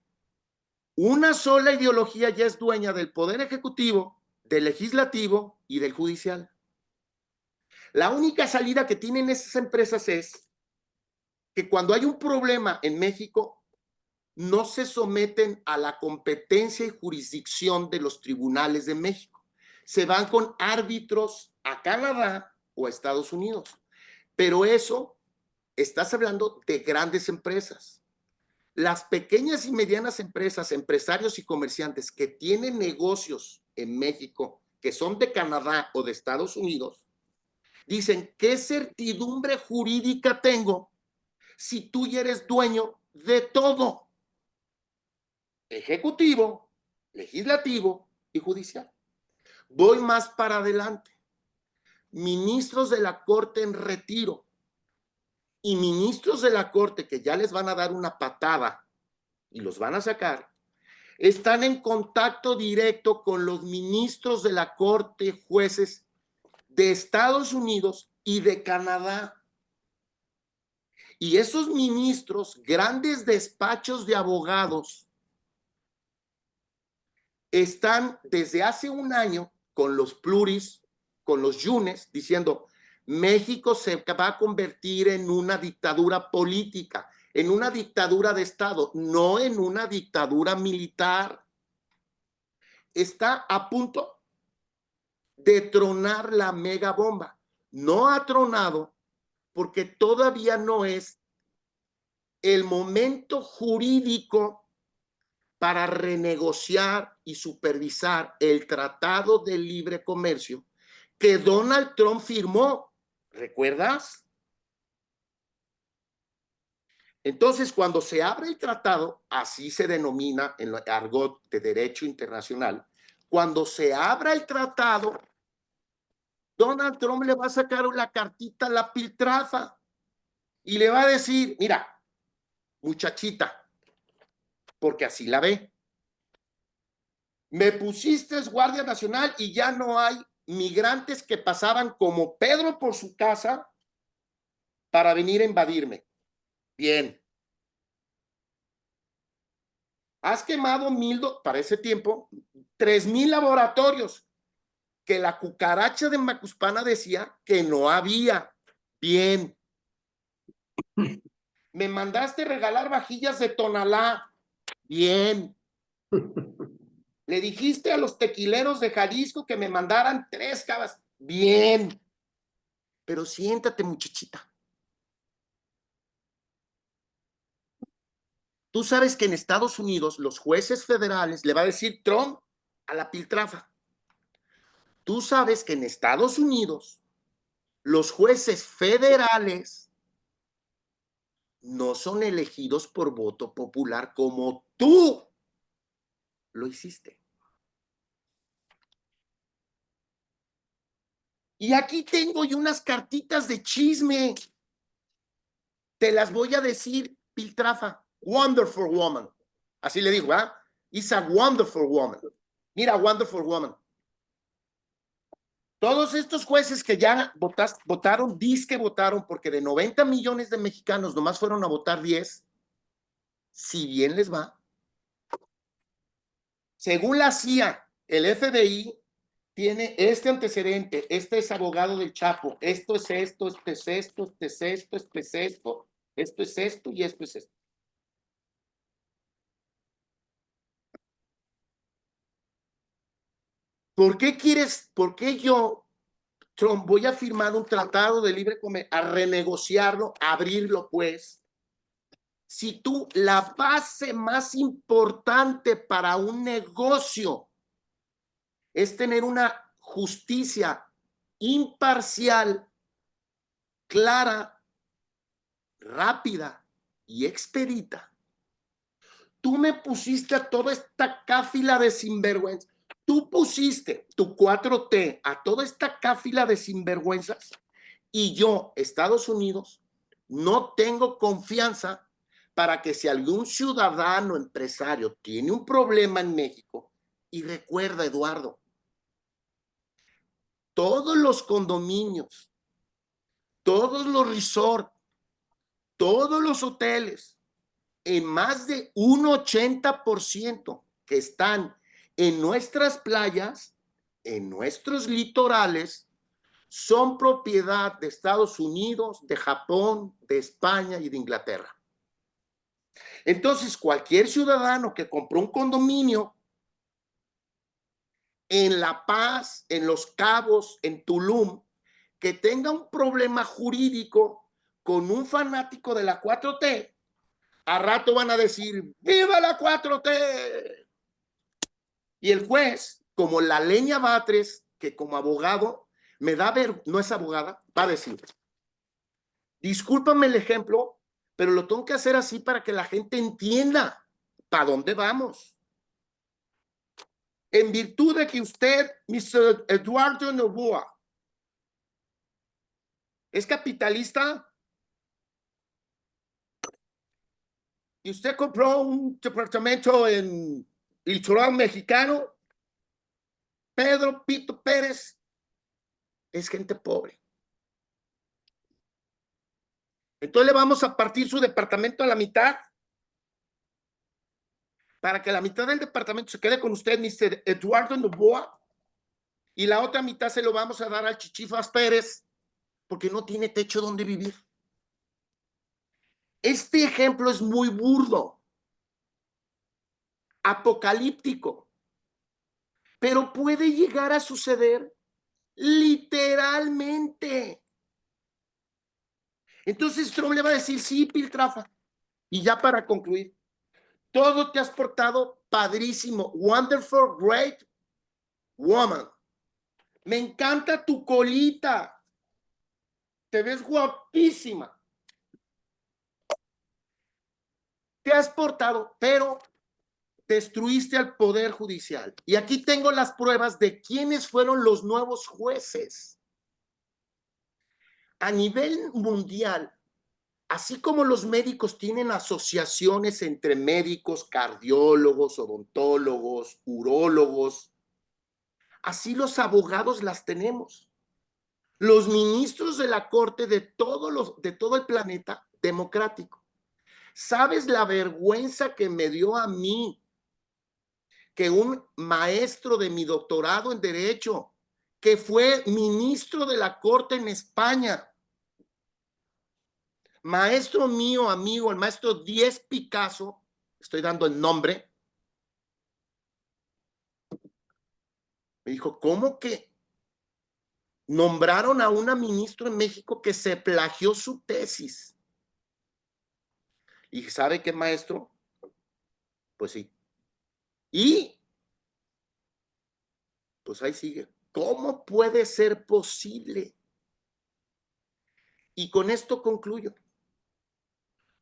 una sola ideología ya es dueña del poder ejecutivo, del legislativo y del judicial. La única salida que tienen esas empresas es que cuando hay un problema en México, no se someten a la competencia y jurisdicción de los tribunales de México. Se van con árbitros a Canadá o a Estados Unidos. Pero eso, estás hablando de grandes empresas. Las pequeñas y medianas empresas, empresarios y comerciantes que tienen negocios en México, que son de Canadá o de Estados Unidos, dicen, ¿qué certidumbre jurídica tengo si tú ya eres dueño de todo? Ejecutivo, legislativo y judicial. Voy más para adelante. Ministros de la Corte en retiro y ministros de la Corte que ya les van a dar una patada y los van a sacar, están en contacto directo con los ministros de la Corte, jueces de Estados Unidos y de Canadá. Y esos ministros, grandes despachos de abogados, están desde hace un año con los pluris, con los yunes, diciendo, México se va a convertir en una dictadura política, en una dictadura de Estado, no en una dictadura militar. Está a punto de tronar la mega bomba. No ha tronado porque todavía no es el momento jurídico para renegociar y supervisar el Tratado de Libre Comercio que Donald Trump firmó. ¿Recuerdas? Entonces, cuando se abre el tratado, así se denomina en el argot de derecho internacional, cuando se abra el tratado, Donald Trump le va a sacar la cartita a la piltrafa y le va a decir, mira, muchachita, porque así la ve, me pusiste Guardia Nacional y ya no hay migrantes que pasaban como Pedro por su casa para venir a invadirme. Bien. Has quemado para ese tiempo, 3,000 laboratorios que la cucaracha de Macuspana decía que no había. Bien. Me mandaste regalar vajillas de Tonalá. Bien. Le dijiste a los tequileros de Jalisco que me mandaran 3 cabas. Bien. Pero siéntate, muchachita. Tú sabes que en Estados Unidos los jueces federales le va a decir Trump a la piltrafa. Tú sabes que en Estados Unidos los jueces federales no son elegidos por voto popular como tú lo hiciste. Y aquí tengo yo unas cartitas de chisme. Te las voy a decir, piltrafa. Wonderful woman. Así le digo, ¿ah? It's a wonderful woman. Mira, wonderful woman. Todos estos jueces que ya votaron, disque votaron, porque de 90 millones de mexicanos nomás fueron a votar 10, si bien les va. Según la CIA, el FBI tiene este antecedente, este es abogado del Chapo, esto es esto, esto es esto, esto es esto, esto es esto, esto es esto y esto es esto. ¿Por qué yo, Trump, voy a firmar un tratado de libre comercio, a renegociarlo, a abrirlo pues? Si tú, la base más importante para un negocio es tener una justicia imparcial, clara, rápida y expedita. Tú me pusiste a toda esta cáfila de sinvergüenza. Tú pusiste tu 4T a toda esta cáfila de sinvergüenzas y yo, Estados Unidos, no tengo confianza para que si algún ciudadano empresario tiene un problema en México, y recuerda, Eduardo, todos los condominios, todos los resorts, todos los hoteles, en más de un 80% que están en nuestras playas, en nuestros litorales, son propiedad de Estados Unidos, de Japón, de España y de Inglaterra. Entonces, cualquier ciudadano que compró un condominio en La Paz, en Los Cabos, en Tulum, que tenga un problema jurídico con un fanático de la 4T, a rato van a decir, ¡viva la 4T! Y el juez, como la leña Batres, que como abogado me da ver, no es abogada, va a decir, discúlpame el ejemplo, pero lo tengo que hacer así para que la gente entienda para dónde vamos. En virtud de que usted, Mr. Eduardo Novoa, es capitalista y usted compró un departamento en el litoral mexicano, Pedro Pito Pérez es gente pobre. Entonces le vamos a partir su departamento a la mitad para que la mitad del departamento se quede con usted, Mr. Eduardo Novoa, y la otra mitad se lo vamos a dar al Chichifas Pérez porque no tiene techo donde vivir. Este ejemplo es muy burdo, apocalíptico, pero puede llegar a suceder literalmente. Entonces Trump le va a decir, sí, Piltrafa. Y ya para concluir, todo te has portado padrísimo, wonderful, great woman. Me encanta tu colita. Te ves guapísima. Te has portado, pero destruiste al Poder Judicial. Y aquí tengo las pruebas de quiénes fueron los nuevos jueces. A nivel mundial, así como los médicos tienen asociaciones entre médicos, cardiólogos, odontólogos, urólogos, así los abogados las tenemos. Los ministros de la Corte de todo el planeta democrático. ¿Sabes la vergüenza que me dio a mí que un maestro de mi doctorado en Derecho, que fue ministro de la Corte en España, maestro mío, amigo, el maestro Díez Picasso, estoy dando el nombre, me dijo, ¿cómo que nombraron a una ministra en México que se plagió su tesis? Y ¿sabe qué, maestro? Pues sí. Y pues ahí sigue. ¿Cómo puede ser posible? Y con esto concluyo.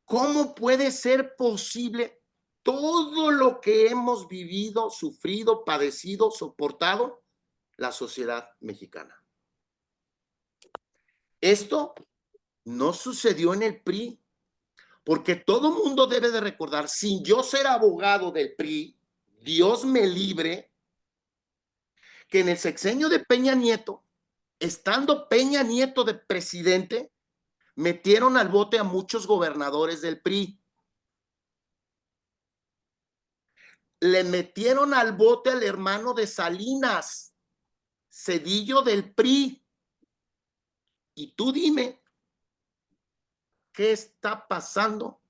¿Cómo puede ser posible todo lo que hemos vivido, sufrido, padecido, soportado la sociedad mexicana? Esto no sucedió en el PRI, porque todo mundo debe de recordar, sin yo ser abogado del PRI, Dios me libre, que en el sexenio de Peña Nieto, estando Peña Nieto de presidente, metieron al bote a muchos gobernadores del PRI. Le metieron al bote al hermano de Salinas, Cedillo del PRI. Y tú dime, ¿qué está pasando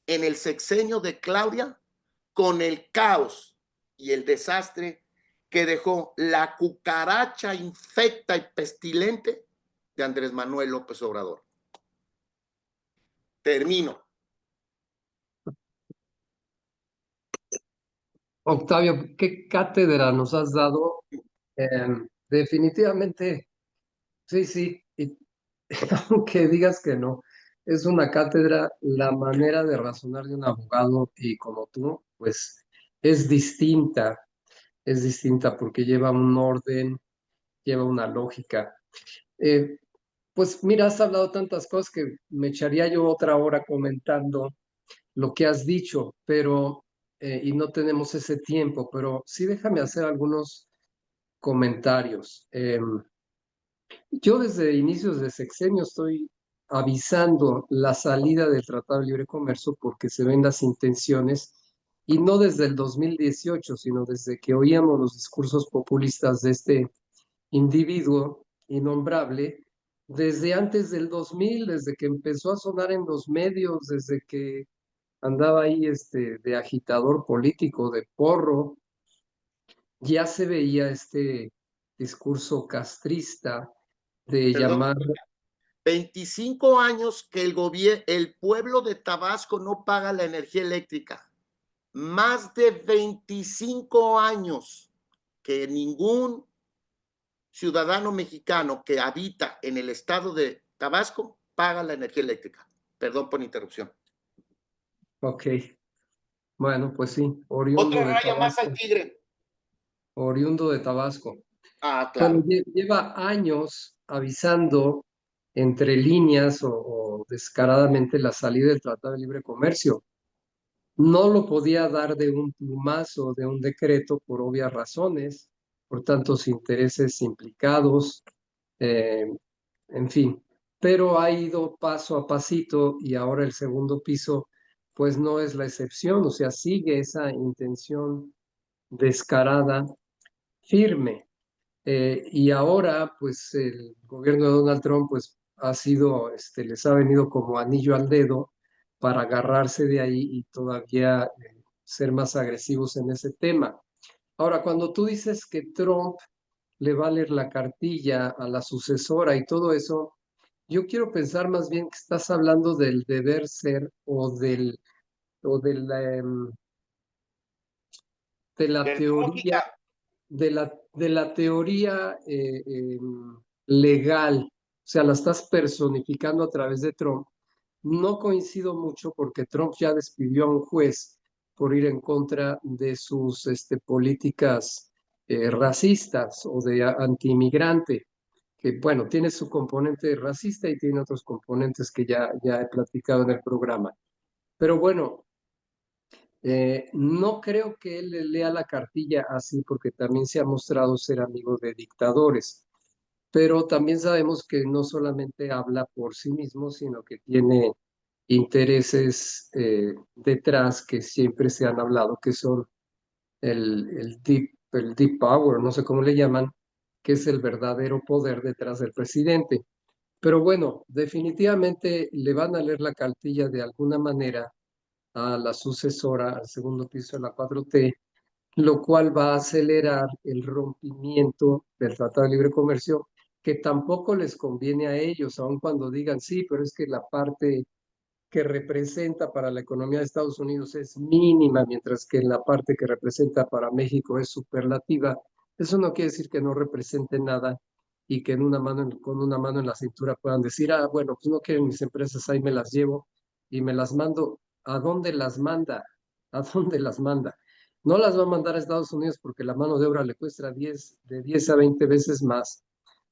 en el sexenio de Claudia con el caos y el desastre que dejó la cucaracha infecta y pestilente de Andrés Manuel López Obrador? Termino. Octavio, qué cátedra nos has dado. Definitivamente, sí, sí, y aunque digas que no, es una cátedra, la manera de razonar de un abogado y como tú, pues es distinta porque lleva un orden, lleva una lógica. Eh, pues mira, has hablado tantas cosas que me echaría yo otra hora comentando lo que has dicho, pero, y no tenemos ese tiempo, pero sí déjame hacer algunos comentarios. Yo desde inicios de sexenio estoy avisando la salida del Tratado de Libre Comercio porque se ven las intenciones, y no desde el 2018, sino desde que oíamos los discursos populistas de este individuo innombrable, desde antes del 2000, desde que empezó a sonar en los medios, desde que andaba ahí de agitador político, de porro, ya se veía este discurso castrista de Perdón, llamar, 25 años que el pueblo de Tabasco no paga la energía eléctrica. Más de 25 años que ningún ciudadano mexicano que habita en el estado de Tabasco paga la energía eléctrica. Perdón por la interrupción. ok, bueno, pues sí, Otra oriundo de raya más al Tabasco, tigre. oriundo de Tabasco. Ah, Bueno, claro. lleva años avisando entre líneas o descaradamente la salida del Tratado de Libre Comercio. No lo podía dar de un plumazo, de un decreto, por obvias razones, por tantos intereses implicados, eh, en fin. Pero ha ido paso a pasito y ahora el segundo piso, pues no es la excepción, o sea, sigue esa intención descarada, firme. Y ahora, pues el gobierno de Donald Trump, pues ha sido, les ha venido como anillo al dedo para agarrarse de ahí y todavía ser más agresivos en ese tema. Ahora, cuando tú dices que Trump le va a leer la cartilla a la sucesora y todo eso, yo quiero pensar más bien que estás hablando del deber ser o de la De teoría lógica. de la teoría legal, o sea, la estás personificando a través de Trump. No coincido mucho porque Trump ya despidió a un juez por ir en contra de sus políticas racistas o de antimigrante, que bueno, tiene su componente racista y tiene otros componentes que ya he platicado en el programa. Pero bueno, no creo que él le lea la cartilla así porque también se ha mostrado ser amigo de dictadores, pero también sabemos que no solamente habla por sí mismo, sino que tiene intereses detrás que siempre se han hablado, que son el deep power, no sé cómo le llaman, que es el verdadero poder detrás del presidente. Pero bueno, definitivamente le van a leer la cartilla de alguna manera a la sucesora, al segundo piso de la 4T, lo cual va a acelerar el rompimiento del Tratado de Libre Comercio, que tampoco les conviene a ellos, aun cuando digan sí, pero es que la parte que representa para la economía de Estados Unidos es mínima, mientras que la parte que representa para México es superlativa. Eso no quiere decir que no represente nada y que con una mano en la cintura puedan decir, ah, bueno, pues no quieren mis empresas, ahí me las llevo y me las mando. ¿A dónde las manda? ¿A dónde las manda? No las va a mandar a Estados Unidos porque la mano de obra le cuesta de 10 a 20 veces más.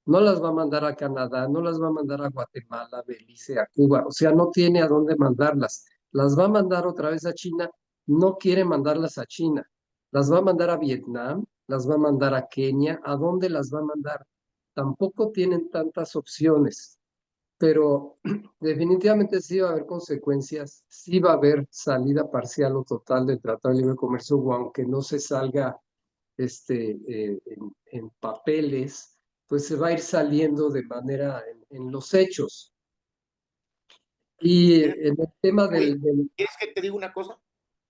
No las va a mandar a Canadá, no las va a mandar a Guatemala, a Belice, a Cuba, o sea, no tiene a dónde mandarlas. Las va a mandar otra vez a China, no quiere mandarlas a China. Las va a mandar a Vietnam, las va a mandar a Kenia, ¿a dónde las va a mandar? Tampoco tienen tantas opciones, pero definitivamente sí va a haber consecuencias, sí va a haber salida parcial o total del Tratado de Libre Comercio, o aunque no se salga en papeles, pues se va a ir saliendo de manera en los hechos. Y ¿Quieres, en el tema ¿Quieres que te diga una cosa?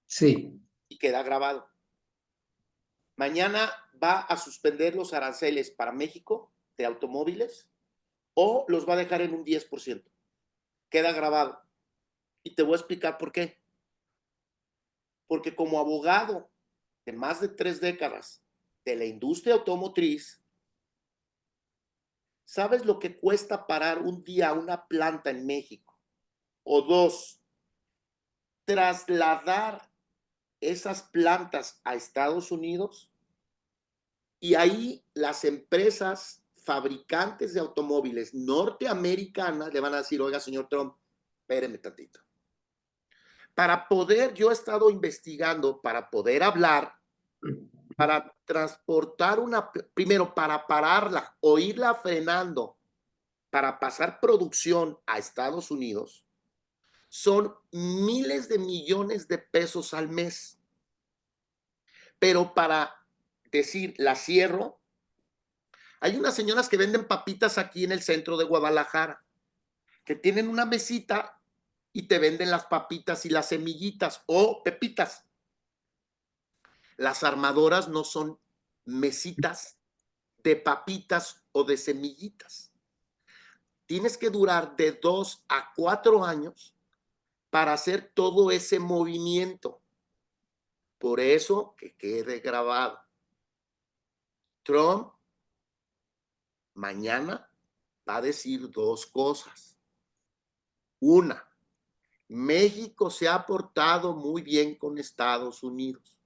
sí, Y queda grabado. Mañana va a suspender los aranceles para México de automóviles o los va a dejar en un 10%. Queda grabado. Y te voy a explicar por qué. Porque como abogado de más de 3 décadas de la industria automotriz, ¿sabes lo que cuesta parar un día una planta en México? O dos, trasladar esas plantas a Estados Unidos. Y ahí las empresas fabricantes de automóviles norteamericanas le van a decir, oiga, señor Trump, espéreme tantito. Para poder, yo he estado investigando, para poder hablar, para transportar primero, para pararla o irla frenando para pasar producción a Estados Unidos son miles de millones de pesos al mes. Pero para decir, la cierro, hay unas señoras que venden papitas aquí en el centro de Guadalajara, que tienen una mesita y te venden las papitas y las semillitas o pepitas. Las armadoras no son mesitas de papitas o de semillitas. Tienes que durar de 2 a 4 años para hacer todo ese movimiento. Por eso, que quede grabado. Trump mañana va a decir 2 cosas. Una, México se ha portado muy bien con Estados Unidos.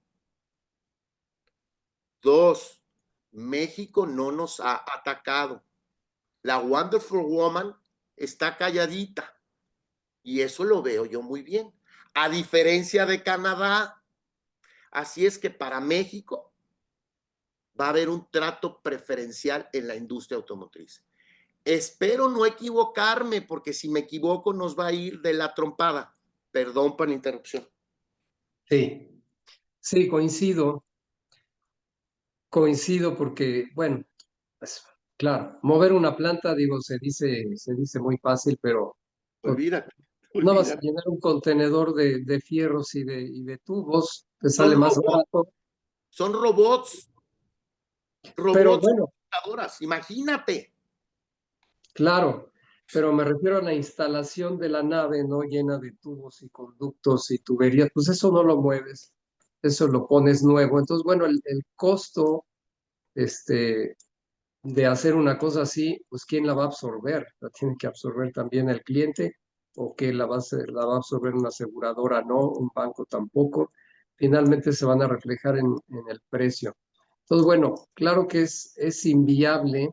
2, México no nos ha atacado. La Wonderful Woman está calladita y eso lo veo yo muy bien. A diferencia de Canadá, así es que para México va a haber un trato preferencial en la industria automotriz. Espero no equivocarme, porque si me equivoco nos va a ir de la trompada. Perdón por la interrupción. Sí, sí, coincido porque, bueno, pues, claro, mover una planta, digo, se dice muy fácil, pero pues, Olvídate, no vas a olvídate. llenar un contenedor de fierros y de tubos, te Son sale más robots, barato, son robots, pero robots, bueno, computadoras. Imagínate. claro, pero me refiero a la instalación de la nave, ¿no? Llena de tubos y conductos y tuberías, pues eso no lo mueves, eso lo pones nuevo. Entonces, bueno, el costo, este, de hacer una cosa así, pues ¿quién la va a absorber? ¿La tiene que absorber también el cliente? ¿O que la va a absorber una aseguradora? No, un banco tampoco. Finalmente se van a reflejar en el precio. Entonces, bueno, claro que es inviable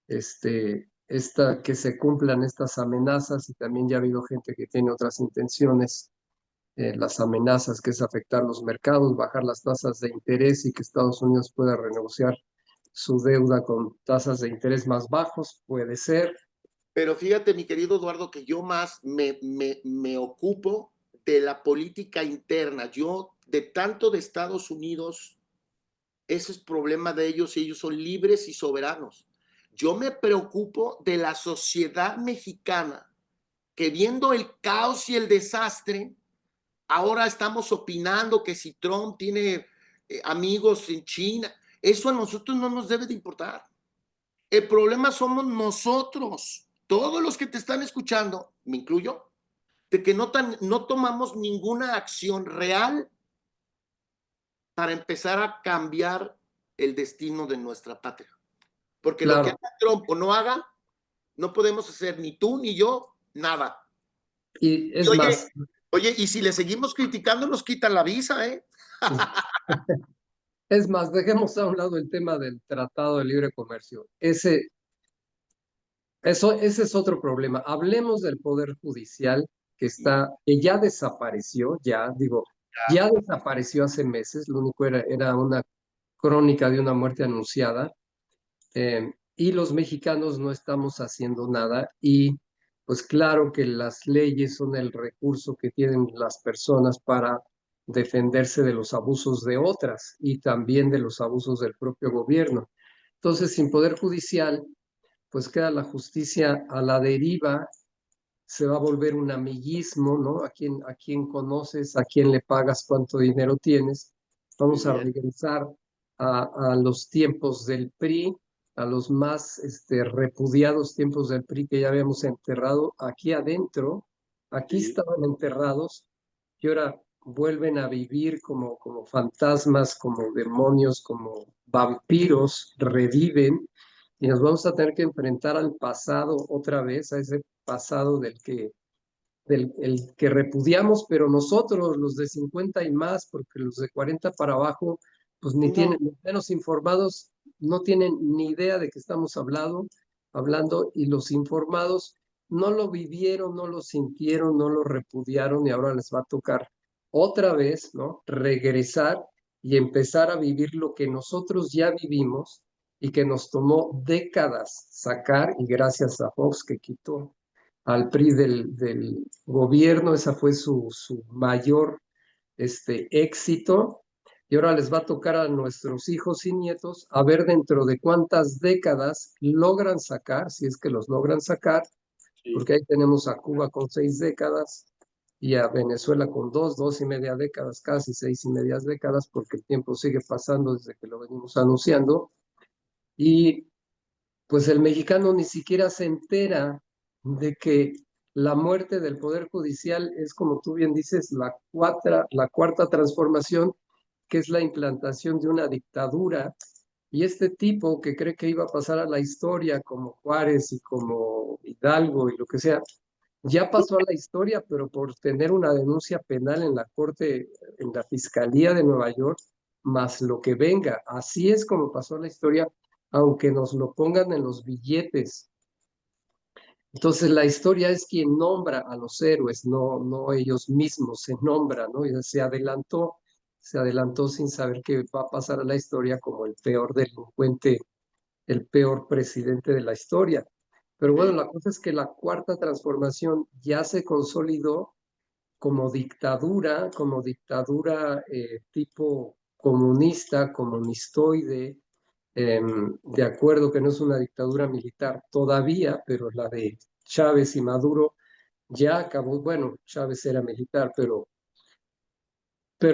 que se cumplan estas amenazas y también ya ha habido gente que tiene otras intenciones. Las amenazas que es afectar los mercados, bajar las tasas de interés y que Estados Unidos pueda renegociar su deuda con tasas de interés más bajos, puede ser. Pero fíjate, mi querido Eduardo, que yo más me ocupo de la política interna. Yo, de tanto de Estados Unidos, ese es problema de ellos y ellos son libres y soberanos. Yo me preocupo de la sociedad mexicana, que viendo el caos y el desastre, ahora estamos opinando que si Trump tiene amigos en China, eso a nosotros no nos debe de importar. El problema somos nosotros, todos los que te están escuchando, me incluyo, de que no tomamos ninguna acción real para empezar a cambiar el destino de nuestra patria. Porque lo que Claro, haga Trump o no haga, no podemos hacer ni tú ni yo nada. y Y es más, oye, y si le seguimos criticando, nos quitan la visa, ¿eh? es más, dejemos a un lado el tema del Tratado de Libre Comercio. Ese es otro problema. Hablemos del Poder Judicial que ya desapareció, ya desapareció hace meses, lo único era una crónica de una muerte anunciada, y los mexicanos no estamos haciendo nada y pues claro que las leyes son el recurso que tienen las personas para defenderse de los abusos de otras y también de los abusos del propio gobierno. Entonces, sin poder judicial, pues queda la justicia a la deriva, se va a volver un amiguismo, ¿no? A quién conoces, a quién le pagas, cuánto dinero tienes. Muy Vamos a bien. regresar a los tiempos del PRI, a los más repudiados tiempos del PRI que ya habíamos enterrado aquí adentro. Aquí Sí. estaban enterrados y ahora vuelven a vivir como fantasmas, como demonios, como vampiros, reviven y nos vamos a tener que enfrentar al pasado otra vez, a ese pasado el que repudiamos, pero nosotros, los de 50 y más, porque los de 40 para abajo, pues ni No, tienen, los menos informados, no tienen ni idea de qué estamos hablando, y los informados no lo vivieron, no lo sintieron, no lo repudiaron, y ahora les va a tocar otra vez, ¿no? Regresar y empezar a vivir lo que nosotros ya vivimos y que nos tomó décadas sacar, y gracias a Fox que quitó al PRI del gobierno, esa fue su mayor éxito. Y ahora les va a tocar a nuestros hijos y nietos a ver dentro de cuántas décadas logran sacar, si es que los logran sacar, Sí. porque ahí tenemos a Cuba con 6 décadas y a Venezuela con 2 y media décadas, casi 6 y media décadas, porque el tiempo sigue pasando desde que lo venimos anunciando. Y pues el mexicano ni siquiera se entera de que la muerte del Poder Judicial es, como tú bien dices, la cuarta transformación, que es la implantación de una dictadura. Y este tipo que cree que iba a pasar a la historia como Juárez y como Hidalgo y lo que sea, ya pasó a la historia, pero por tener una denuncia penal en la corte, en la Fiscalía de Nueva York, más lo que venga. Así es como pasó a la historia, aunque nos lo pongan en los billetes. Entonces la historia es quien nombra a los héroes, no ellos mismos se nombran, ¿no? Y se adelantó sin saber que va a pasar a la historia como el peor delincuente, el peor presidente de la historia. Pero bueno, Sí. la cosa es que la cuarta transformación ya se consolidó como dictadura tipo comunista, comunistoide, de acuerdo que no es una dictadura militar todavía, pero la de Chávez y Maduro ya acabó. Bueno, Chávez era militar, pero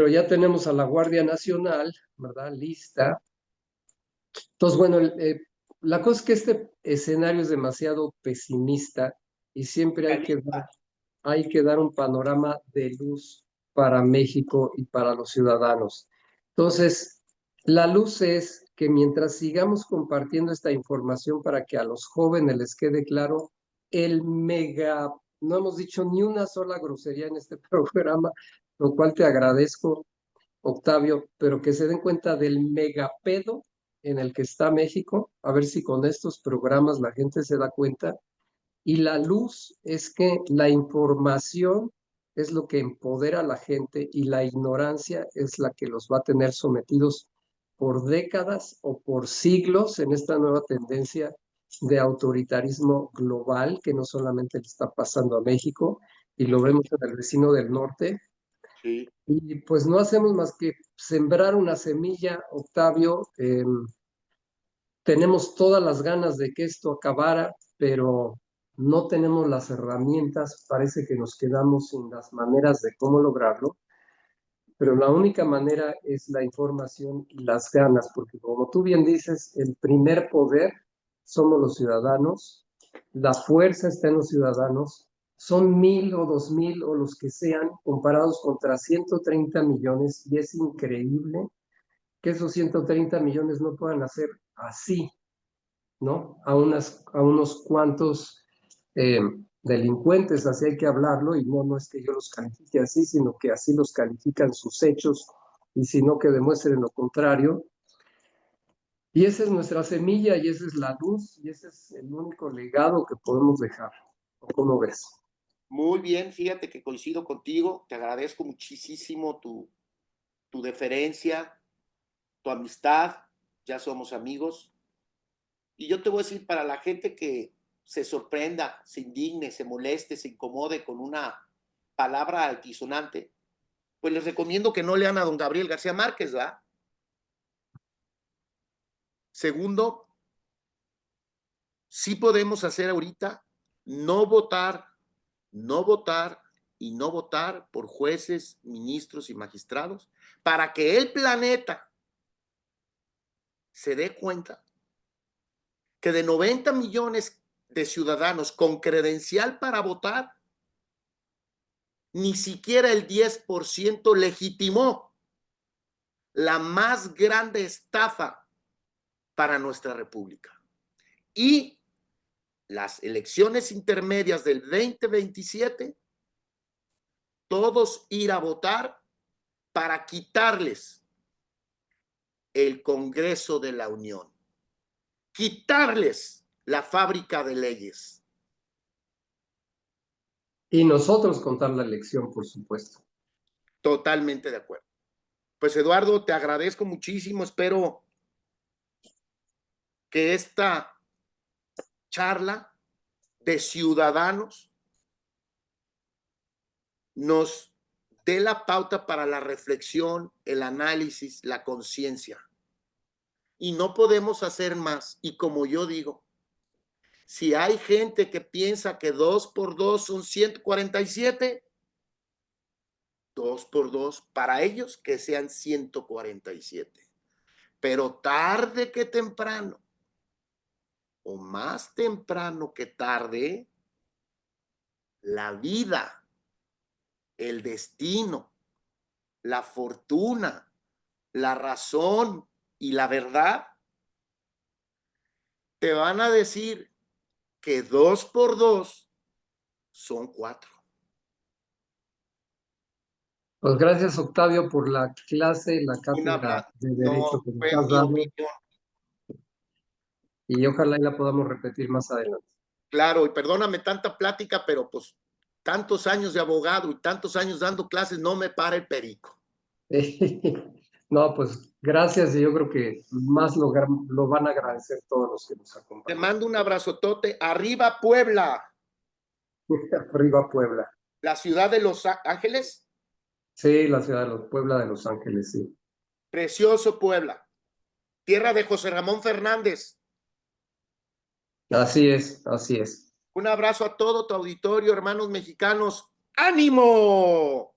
ya tenemos a la Guardia Nacional, ¿verdad? Lista. Entonces, bueno, la cosa es que este escenario es demasiado pesimista y siempre hay que dar un panorama de luz para México y para los ciudadanos. Entonces, la luz es que mientras sigamos compartiendo esta información para que a los jóvenes les quede claro, no hemos dicho ni una sola grosería en este programa, lo cual te agradezco, Octavio, pero que se den cuenta del megapedo en el que está México, a ver si con estos programas la gente se da cuenta. Y la luz es que la información es lo que empodera a la gente y la ignorancia es la que los va a tener sometidos por décadas o por siglos en esta nueva tendencia de autoritarismo global que no solamente le está pasando a México y lo vemos en el vecino del norte. Sí. Y pues no hacemos más que sembrar una semilla, Octavio. Tenemos todas las ganas de que esto acabara, pero no tenemos las herramientas. Parece que nos quedamos sin las maneras de cómo lograrlo, pero la única manera es la información y las ganas, porque como tú bien dices, el primer poder somos los ciudadanos, la fuerza está en los ciudadanos, son 1,000 o 2,000 o los que sean comparados contra 130 millones y es increíble que esos 130 millones no puedan hacer así, ¿no? A unos cuantos eh, delincuentes, así hay que hablarlo, y no es que yo los califique así, sino que así los califican sus hechos, y si no, que demuestren lo contrario. Y esa es nuestra semilla, y esa es la luz, y ese es el único legado que podemos dejar. ¿Cómo ves? Muy bien, fíjate que coincido contigo, te agradezco muchísimo tu deferencia, tu amistad, ya somos amigos. Y yo te voy a decir, para la gente que se sorprenda, se indigne, se moleste, se incomode con una palabra altisonante, pues les recomiendo que no lean a don Gabriel García Márquez, ¿verdad? Segundo, sí podemos hacer ahorita no votar, no votar y no votar por jueces, ministros y magistrados para que el planeta se dé cuenta que de 90 millones de ciudadanos con credencial para votar, ni siquiera el 10% legitimó la más grande estafa para nuestra república. Y las elecciones intermedias del 2027, todos ir a votar para quitarles el Congreso de la Unión, quitarles la fábrica de leyes. Y nosotros contar la elección, por supuesto. Totalmente de acuerdo. Pues Eduardo, te agradezco muchísimo, espero que esta charla de ciudadanos nos dé la pauta para la reflexión, el análisis, la conciencia. Y no podemos hacer más. Y como yo digo, si hay gente que piensa que 2 por 2 son 147, 2 por 2, para ellos que sean 147. Pero tarde que temprano, o más temprano que tarde, la vida, el destino, la fortuna, la razón y la verdad te van a decir que 2 por 2 son 4. Pues gracias, Octavio, por la clase, la cátedra Una, de no Derecho que nos fue has mi dado opinión. y ojalá y la podamos repetir más adelante. Claro, y perdóname tanta plática, pero pues tantos años de abogado y tantos años dando clases, no me para el perico. No, pues gracias y yo creo que más lo van a agradecer todos los que nos Te acompañan. mando un abrazotote. Arriba Puebla, Arriba Puebla. la ciudad de Los Ángeles. Sí, la ciudad de Puebla de Los Ángeles, sí. Precioso Puebla. Tierra de José Ramón Fernández. Así es, así es. Un abrazo a todo tu auditorio, hermanos mexicanos. ¡Ánimo!